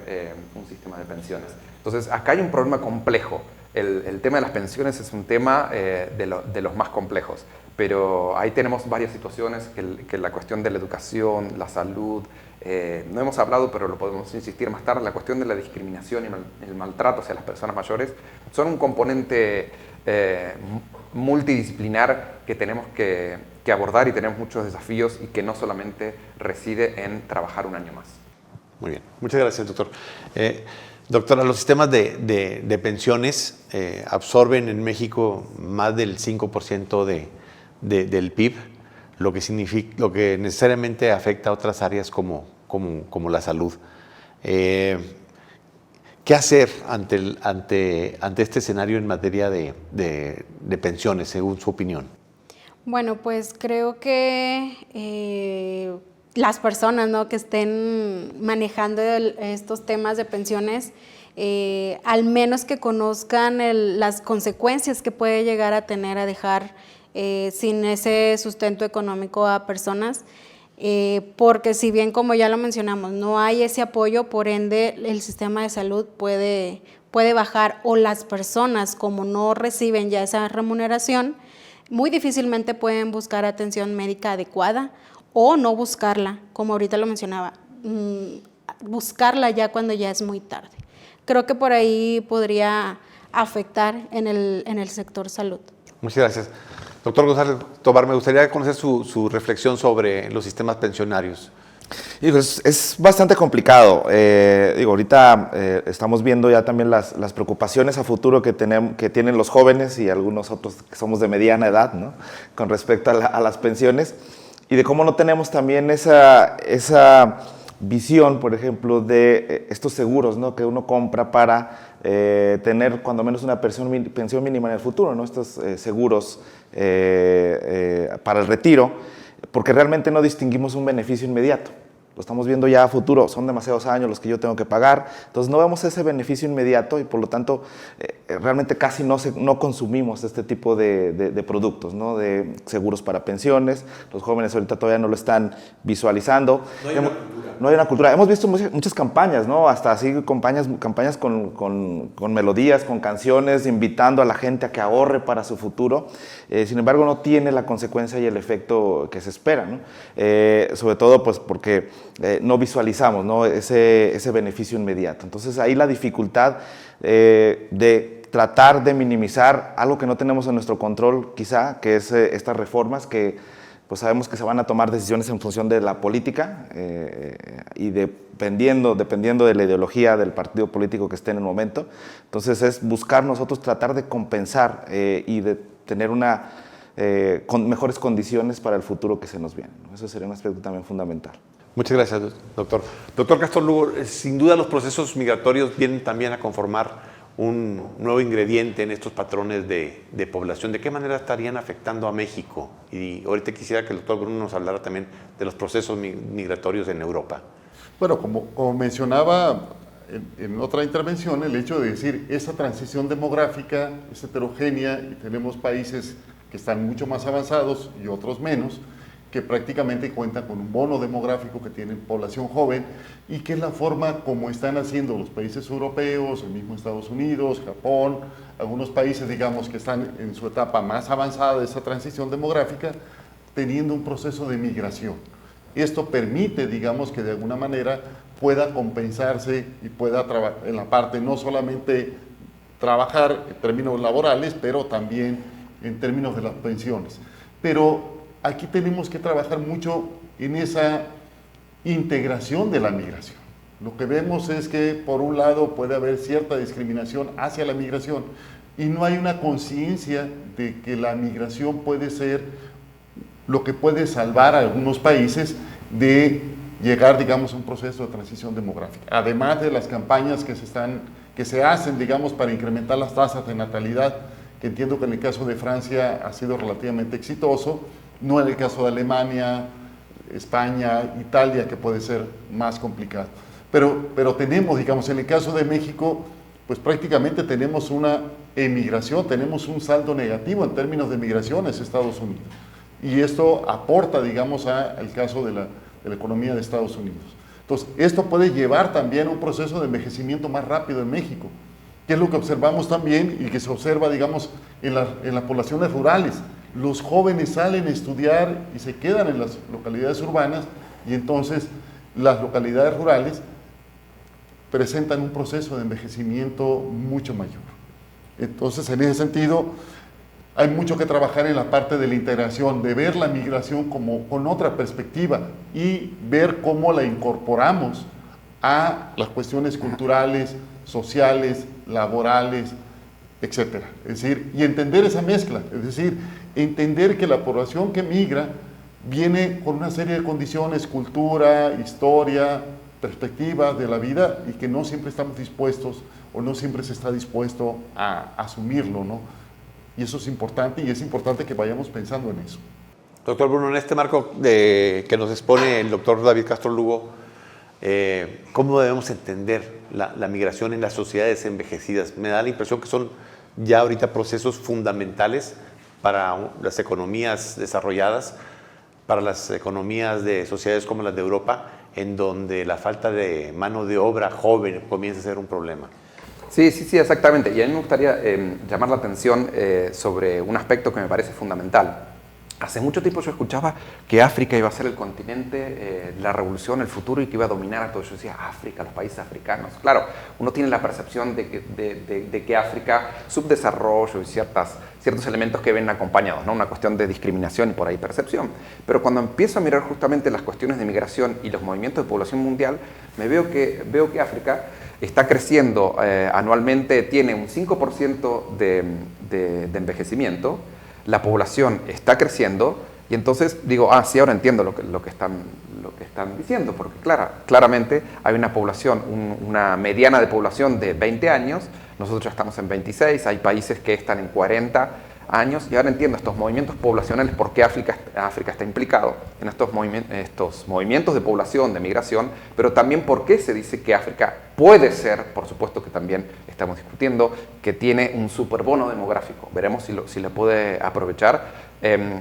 un sistema de pensiones. Entonces, acá hay un problema complejo. El tema de las pensiones es un tema de los más complejos, pero ahí tenemos varias situaciones, que la cuestión de la educación, la salud, no hemos hablado, pero lo podemos insistir más tarde, la cuestión de la discriminación y el maltrato hacia las personas mayores son un componente multidisciplinar que tenemos que abordar, y tenemos muchos desafíos, y que no solamente reside en trabajar un año más.
Muy bien, muchas gracias, doctor. Doctora, los sistemas de pensiones absorben en México más del 5% del PIB, lo que necesariamente afecta a otras áreas como la salud. ¿Qué hacer ante este escenario en materia de pensiones, según su opinión?
Bueno, pues creo que las personas, ¿no?, que estén manejando estos temas de pensiones, al menos que conozcan las consecuencias que puede llegar a tener a dejar sin ese sustento económico a personas, porque si bien, como ya lo mencionamos, no hay ese apoyo, por ende el sistema de salud puede bajar, o las personas, como no reciben ya esa remuneración, muy difícilmente pueden buscar atención médica adecuada, o no buscarla, como ahorita lo mencionaba, buscarla ya cuando ya es muy tarde. Creo que por ahí podría afectar en el sector salud.
Muchas gracias. Doctor González Tobar, me gustaría conocer su reflexión sobre los sistemas pensionarios.
Digo, es bastante complicado. Ahorita estamos viendo ya también las preocupaciones a futuro que tienen los jóvenes y algunos otros que somos de mediana edad, ¿no?, con respecto a las pensiones, y de cómo no tenemos también esa visión, por ejemplo, de estos seguros, ¿no?, que uno compra para tener cuando menos una pensión mínima en el futuro, ¿no?, estos seguros para el retiro, porque realmente no distinguimos un beneficio inmediato. Lo estamos viendo ya a futuro, son demasiados años los que yo tengo que pagar, entonces no vemos ese beneficio inmediato, y por lo tanto realmente casi no consumimos este tipo de productos, ¿no?, de seguros para pensiones. Los jóvenes ahorita todavía no lo están visualizando. No hay una cultura. Hemos visto muchas campañas, ¿no?, hasta así campañas con melodías, con canciones, invitando a la gente a que ahorre para su futuro. Sin embargo, no tiene la consecuencia y el efecto que se espera, ¿no? Sobre todo pues porque no visualizamos, ¿no?, ese beneficio inmediato. Entonces ahí la dificultad de tratar de minimizar algo que no tenemos en nuestro control, quizá, que es estas reformas que pues sabemos que se van a tomar decisiones en función de la política y dependiendo de la ideología del partido político que esté en el momento. Entonces es buscar nosotros tratar de compensar y de tener con mejores condiciones para el futuro que se nos viene, ¿no? Eso sería un aspecto también fundamental.
Muchas gracias, doctor. Doctor Castro Lugo, sin duda los procesos migratorios vienen también a conformar un nuevo ingrediente en estos patrones de población. ¿De qué manera estarían afectando a México? Y ahorita quisiera que el doctor Bruno nos hablara también de los procesos migratorios en Europa.
Bueno, como mencionaba en otra intervención, el hecho de decir, esa transición demográfica es heterogénea y tenemos países que están mucho más avanzados y otros menos, que prácticamente cuentan con un bono demográfico, que tienen población joven, y que es la forma como están haciendo los países europeos, el mismo Estados Unidos, Japón, algunos países, digamos, que están en su etapa más avanzada de esa transición demográfica, teniendo un proceso de migración. Esto permite, digamos, que de alguna manera pueda compensarse y pueda en la parte no solamente trabajar en términos laborales, pero también en términos de las pensiones. Pero aquí tenemos que trabajar mucho en esa integración de la migración. Lo que vemos es que, por un lado, puede haber cierta discriminación hacia la migración y no hay una conciencia de que la migración puede ser lo que puede salvar a algunos países de llegar, digamos, a un proceso de transición demográfica. Además de las campañas que se hacen, digamos, para incrementar las tasas de natalidad, que entiendo que en el caso de Francia ha sido relativamente exitoso, no en el caso de Alemania, España, Italia, que puede ser más complicado. Pero tenemos, digamos, en el caso de México, pues prácticamente tenemos una emigración, tenemos un saldo negativo en términos de migraciones a Estados Unidos. Y esto aporta, digamos, al caso de la economía de Estados Unidos. Entonces, esto puede llevar también a un proceso de envejecimiento más rápido en México, ¿Qué es lo que observamos también y que se observa, digamos, en las poblaciones rurales? Los jóvenes salen a estudiar y se quedan en las localidades urbanas, y entonces las localidades rurales presentan un proceso de envejecimiento mucho mayor. Entonces, en ese sentido, hay mucho que trabajar en la parte de la integración, de ver la migración como con otra perspectiva y ver cómo la incorporamos a las cuestiones culturales, sociales, laborales, etcétera. Es decir, y entender esa mezcla, es decir, entender que la población que migra viene con una serie de condiciones, cultura, historia, perspectivas de la vida, y que no siempre estamos dispuestos o no siempre se está dispuesto a asumirlo, ¿no? Y eso es importante, y es importante que vayamos pensando en eso.
Doctor Bruno, en este marco que nos expone el doctor David Castro Lugo, ¿cómo debemos entender la migración en las sociedades envejecidas? Me da la impresión que son ya ahorita procesos fundamentales para las economías desarrolladas, para las economías de sociedades como las de Europa, en donde la falta de mano de obra joven comienza a ser un problema.
Sí, exactamente. Y a mí me gustaría llamar la atención sobre un aspecto que me parece fundamental. Hace mucho tiempo yo escuchaba que África iba a ser el continente, la revolución, el futuro, y que iba a dominar a todo. Yo decía, África, los países africanos. Claro, uno tiene la percepción de que África, subdesarrollo y ciertos elementos que ven acompañados, ¿no? Una cuestión de discriminación y por ahí percepción. Pero cuando empiezo a mirar justamente las cuestiones de migración y los movimientos de población mundial, veo que África está creciendo anualmente, tiene un 5% de envejecimiento. La población está creciendo, y entonces digo, sí, ahora entiendo lo que están diciendo, porque claramente hay una población, una mediana de población de 20 años, nosotros ya estamos en 26, hay países que están en 40 años, y ahora entiendo estos movimientos poblacionales, por qué África está implicado en estos movimientos de población, de migración, pero también por qué se dice que África puede ser, por supuesto que también estamos discutiendo, que tiene un superbono demográfico. Veremos si lo puede aprovechar.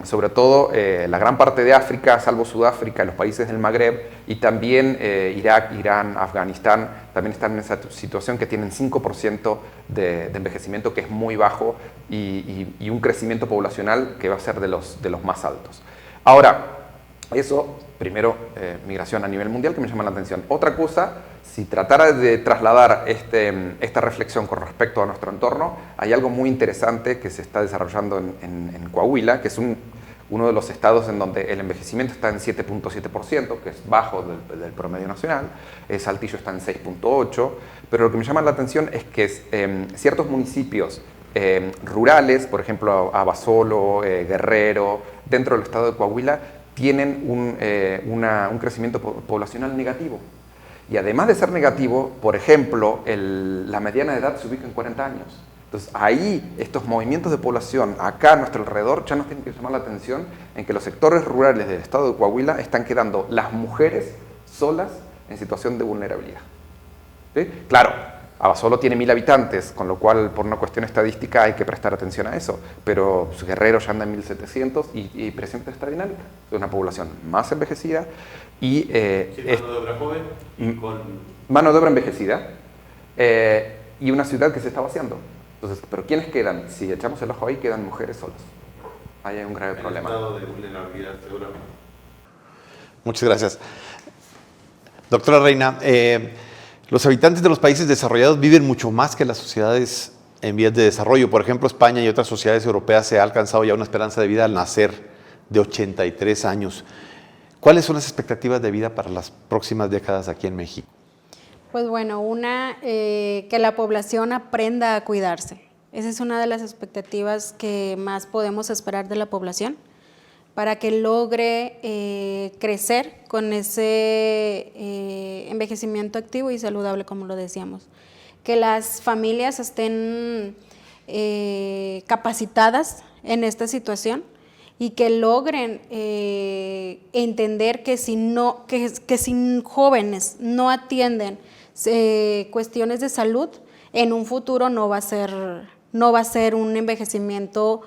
Sobre todo la gran parte de África, salvo Sudáfrica, los países del Magreb, y también Irak, Irán, Afganistán, también están en esa situación que tienen 5% de envejecimiento, que es muy bajo, y un crecimiento poblacional que va a ser de los más altos. Ahora, eso, primero, migración a nivel mundial, que me llama la atención. Otra cosa, si tratara de trasladar esta reflexión con respecto a nuestro entorno, hay algo muy interesante que se está desarrollando en Coahuila, que es uno de los estados en donde el envejecimiento está en 7.7%, que es bajo del promedio nacional. Saltillo está en 6.8%, pero lo que me llama la atención es que ciertos municipios rurales, por ejemplo Abasolo, Guerrero, dentro del estado de Coahuila, tienen un crecimiento poblacional negativo. Y además de ser negativo, por ejemplo, la mediana de edad se ubica en 40 años. Entonces, ahí estos movimientos de población acá a nuestro alrededor ya nos tienen que llamar la atención en que los sectores rurales del estado de Coahuila están quedando las mujeres solas en situación de vulnerabilidad. ¿Sí? Claro, Abasolo tiene 1000 habitantes, con lo cual por una cuestión estadística hay que prestar atención a eso, pero Guerrero ya anda en 1700 y presenta esta dinámica. Es una población más envejecida y...
mano de obra joven y con...
Mano de obra envejecida y una ciudad que se está vaciando. Entonces, ¿pero quiénes quedan? Si echamos el ojo ahí, quedan mujeres solas. Ahí hay un grave problema.
Estado de vulnerabilidad, seguramente. Muchas gracias. Doctora Reina, los habitantes de los países desarrollados viven mucho más que las sociedades en vías de desarrollo. Por ejemplo, España y otras sociedades europeas se ha alcanzado ya una esperanza de vida al nacer de 83 años. ¿Cuáles son las expectativas de vida para las próximas décadas aquí en México?
Pues bueno, que la población aprenda a cuidarse. Esa es una de las expectativas que más podemos esperar de la población, para que logre crecer con ese envejecimiento activo y saludable, como lo decíamos. Que las familias estén capacitadas en esta situación y que logren entender que si jóvenes no atienden cuestiones de salud, en un futuro no va a ser un envejecimiento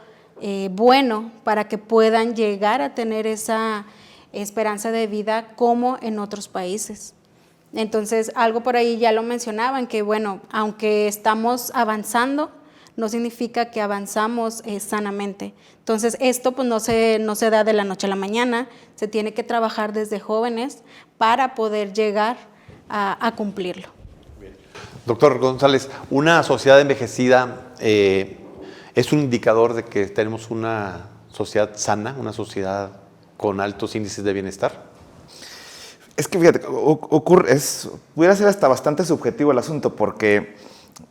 bueno para que puedan llegar a tener esa esperanza de vida como en otros países. Entonces, algo por ahí ya lo mencionaban, que bueno, aunque estamos avanzando, no significa que avanzamos sanamente. Entonces, esto pues no se da de la noche a la mañana, se tiene que trabajar desde jóvenes para poder llegar a cumplirlo.
Doctor González, una sociedad envejecida es un indicador de que tenemos una sociedad sana, una sociedad con altos índices de bienestar.
Es que fíjate, pudiera ser hasta bastante subjetivo el asunto, porque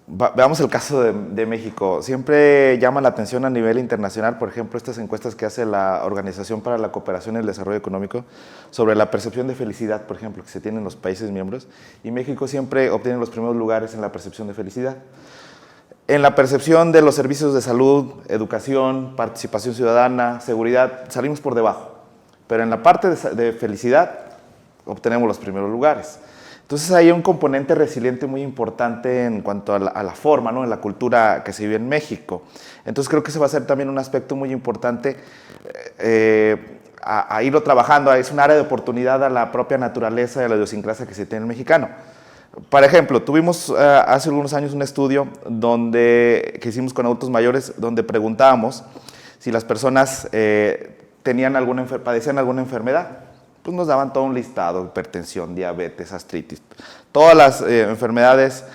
veamos el caso de México. Siempre llama la atención a nivel internacional, por ejemplo, estas encuestas que hace la Organización para la Cooperación y el Desarrollo Económico sobre la percepción de felicidad, por ejemplo, que se tiene en los países miembros, y México siempre obtiene los primeros lugares en la percepción de felicidad. En la percepción de los servicios de salud, educación, participación ciudadana, seguridad, salimos por debajo, pero en la parte de felicidad obtenemos los primeros lugares. Entonces hay un componente resiliente muy importante en cuanto a la forma, ¿no? En la cultura que se vive en México. Entonces creo que ese va a ser también un aspecto muy importante a irlo trabajando. Es un área de oportunidad a la propia naturaleza y a la idiosincrasia que se tiene en el mexicano. Por ejemplo, tuvimos hace algunos años un estudio que hicimos con adultos mayores, donde preguntábamos si las personas padecían alguna enfermedad. Pues nos daban todo un listado: hipertensión, diabetes, artritis, todas las enfermedades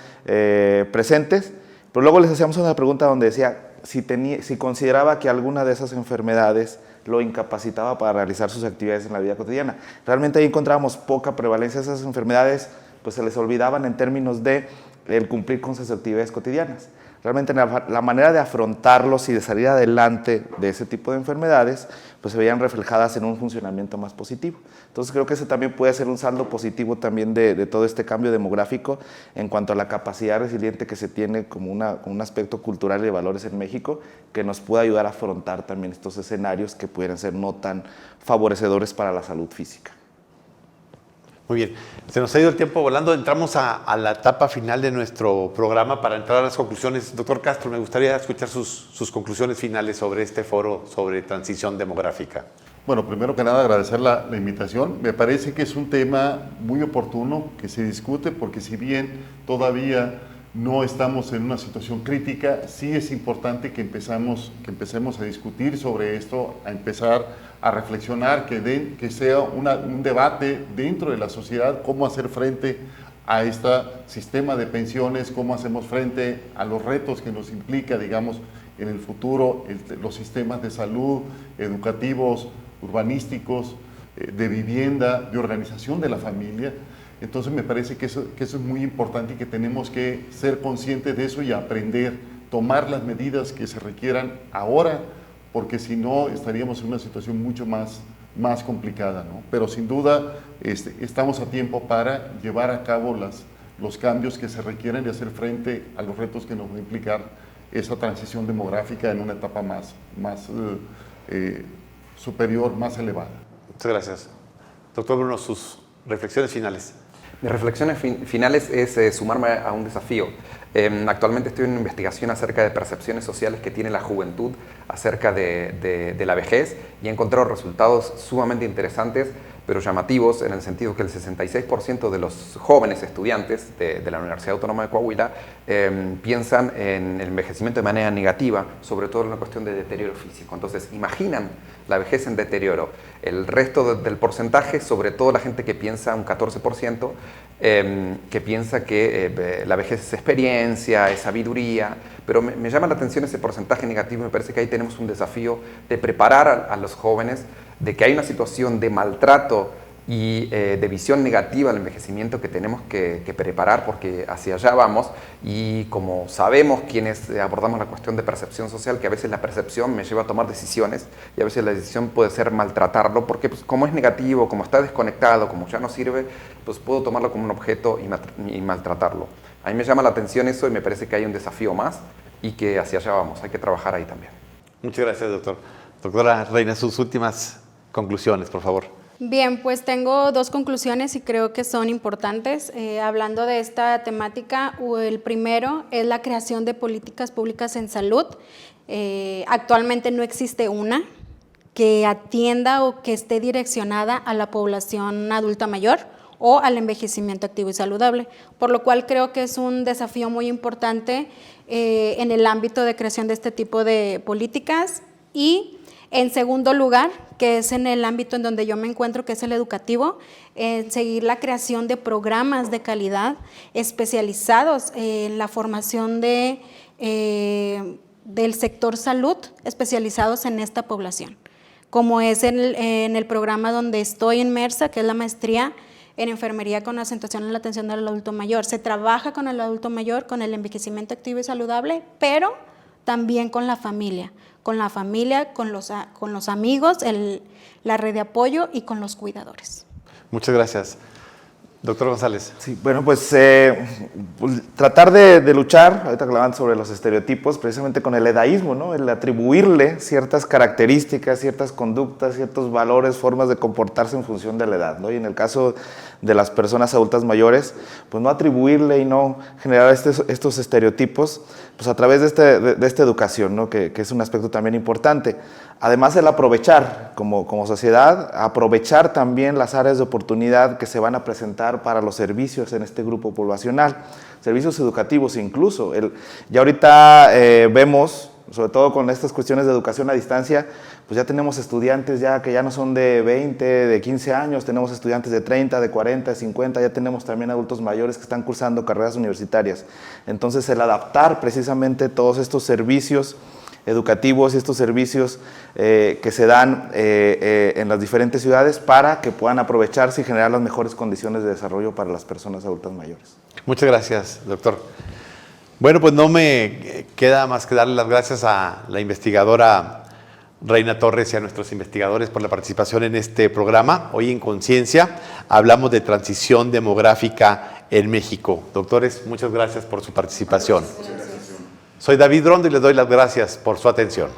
presentes, pero luego les hacíamos una pregunta donde decía si consideraba que alguna de esas enfermedades lo incapacitaba para realizar sus actividades en la vida cotidiana. Realmente ahí encontrábamos poca prevalencia. Esas enfermedades pues se les olvidaban en términos de el cumplir con sus actividades cotidianas. Realmente la manera de afrontarlos y de salir adelante de ese tipo de enfermedades pues se veían reflejadas en un funcionamiento más positivo. Entonces creo que ese también puede ser un saldo positivo también de todo este cambio demográfico en cuanto a la capacidad resiliente que se tiene como un aspecto cultural y de valores en México, que nos puede ayudar a afrontar también estos escenarios que pudieran ser no tan favorecedores para la salud física.
Muy bien, se nos ha ido el tiempo volando. Entramos a la etapa final de nuestro programa para entrar a las conclusiones. Doctor Castro, me gustaría escuchar sus conclusiones finales sobre este foro sobre transición demográfica.
Bueno, primero que nada agradecer la invitación. Me parece que es un tema muy oportuno que se discute, porque si bien todavía no estamos en una situación crítica, sí es importante que empecemos a discutir sobre esto, a empezar a reflexionar, que sea un debate dentro de la sociedad, cómo hacer frente a este sistema de pensiones, cómo hacemos frente a los retos que nos implica, digamos, en el futuro, los sistemas de salud, educativos, urbanísticos, de vivienda, de organización de la familia. Entonces me parece que eso es muy importante y que tenemos que ser conscientes de eso y aprender, tomar las medidas que se requieran ahora, porque si no estaríamos en una situación mucho más complicada, ¿no? Pero sin duda estamos a tiempo para llevar a cabo los cambios que se requieren y hacer frente a los retos que nos va a implicar esa transición demográfica en una etapa más superior, más elevada.
Muchas gracias. Doctor Bruno, sus reflexiones finales.
Mis reflexiones finales es sumarme a un desafío. Actualmente estoy en una investigación acerca de percepciones sociales que tiene la juventud acerca de la vejez, y he encontrado resultados sumamente interesantes, pero llamativos, en el sentido que el 66% de los jóvenes estudiantes de la Universidad Autónoma de Coahuila piensan en el envejecimiento de manera negativa, sobre todo en una cuestión de deterioro físico. Entonces, imaginan la vejez en deterioro. El resto del porcentaje, sobre todo la gente que piensa, un 14%, que piensa que la vejez es experiencia, es sabiduría, pero me llama la atención ese porcentaje negativo. Me parece que ahí tenemos un desafío de preparar a los jóvenes de que hay una situación de maltrato y de visión negativa al envejecimiento que tenemos que preparar, porque hacia allá vamos. Y como sabemos quienes abordamos la cuestión de percepción social, que a veces la percepción me lleva a tomar decisiones y a veces la decisión puede ser maltratarlo, porque pues, como es negativo, como está desconectado, como ya no sirve, pues puedo tomarlo como un objeto y maltratarlo. A mí me llama la atención eso y me parece que hay un desafío más y que hacia allá vamos, hay que trabajar ahí también.
Muchas gracias, doctor. Doctora Reina, sus últimas conclusiones, por favor.
Bien, pues tengo dos conclusiones y creo que son importantes. Hablando de esta temática, el primero es la creación de políticas públicas en salud. Actualmente no existe una que atienda o que esté direccionada a la población adulta mayor o al envejecimiento activo y saludable, por lo cual creo que es un desafío muy importante en el ámbito de creación de este tipo de políticas. Y en segundo lugar, que es en el ámbito en donde yo me encuentro, que es el educativo, seguir la creación de programas de calidad especializados en la formación del sector salud, especializados en esta población, como es en el programa donde estoy inmersa, que es la maestría en enfermería con acentuación en la atención del adulto mayor. Se trabaja con el adulto mayor, con el envejecimiento activo y saludable, pero también con la familia, con los amigos, la red de apoyo y con los cuidadores.
Muchas gracias. Doctor González.
Sí, bueno, pues tratar de luchar, ahorita que hablaban sobre los estereotipos, precisamente con el edaísmo, ¿no? El atribuirle ciertas características, ciertas conductas, ciertos valores, formas de comportarse en función de la edad, ¿no? Y en el caso de las personas adultas mayores, pues no atribuirle y no generar estos estereotipos, pues a través de esta educación, ¿no? Que es un aspecto también importante. Además, el aprovechar como sociedad, aprovechar también las áreas de oportunidad que se van a presentar para los servicios en este grupo poblacional, servicios educativos incluso. Ya ahorita vemos, sobre todo con estas cuestiones de educación a distancia, pues ya tenemos estudiantes que ya no son de 20, de 15 años, tenemos estudiantes de 30, de 40, de 50, ya tenemos también adultos mayores que están cursando carreras universitarias. Entonces, el adaptar precisamente todos estos servicios educativos y estos servicios que se dan en las diferentes ciudades para que puedan aprovecharse y generar las mejores condiciones de desarrollo para las personas adultas mayores.
Muchas gracias, doctor. Bueno, pues no me queda más que darle las gracias a la investigadora Reina Torres y a nuestros investigadores por la participación en este programa. Hoy en Conciencia hablamos de transición demográfica en México. Doctores, muchas gracias por su participación. Soy David Rondo y les doy las gracias por su atención.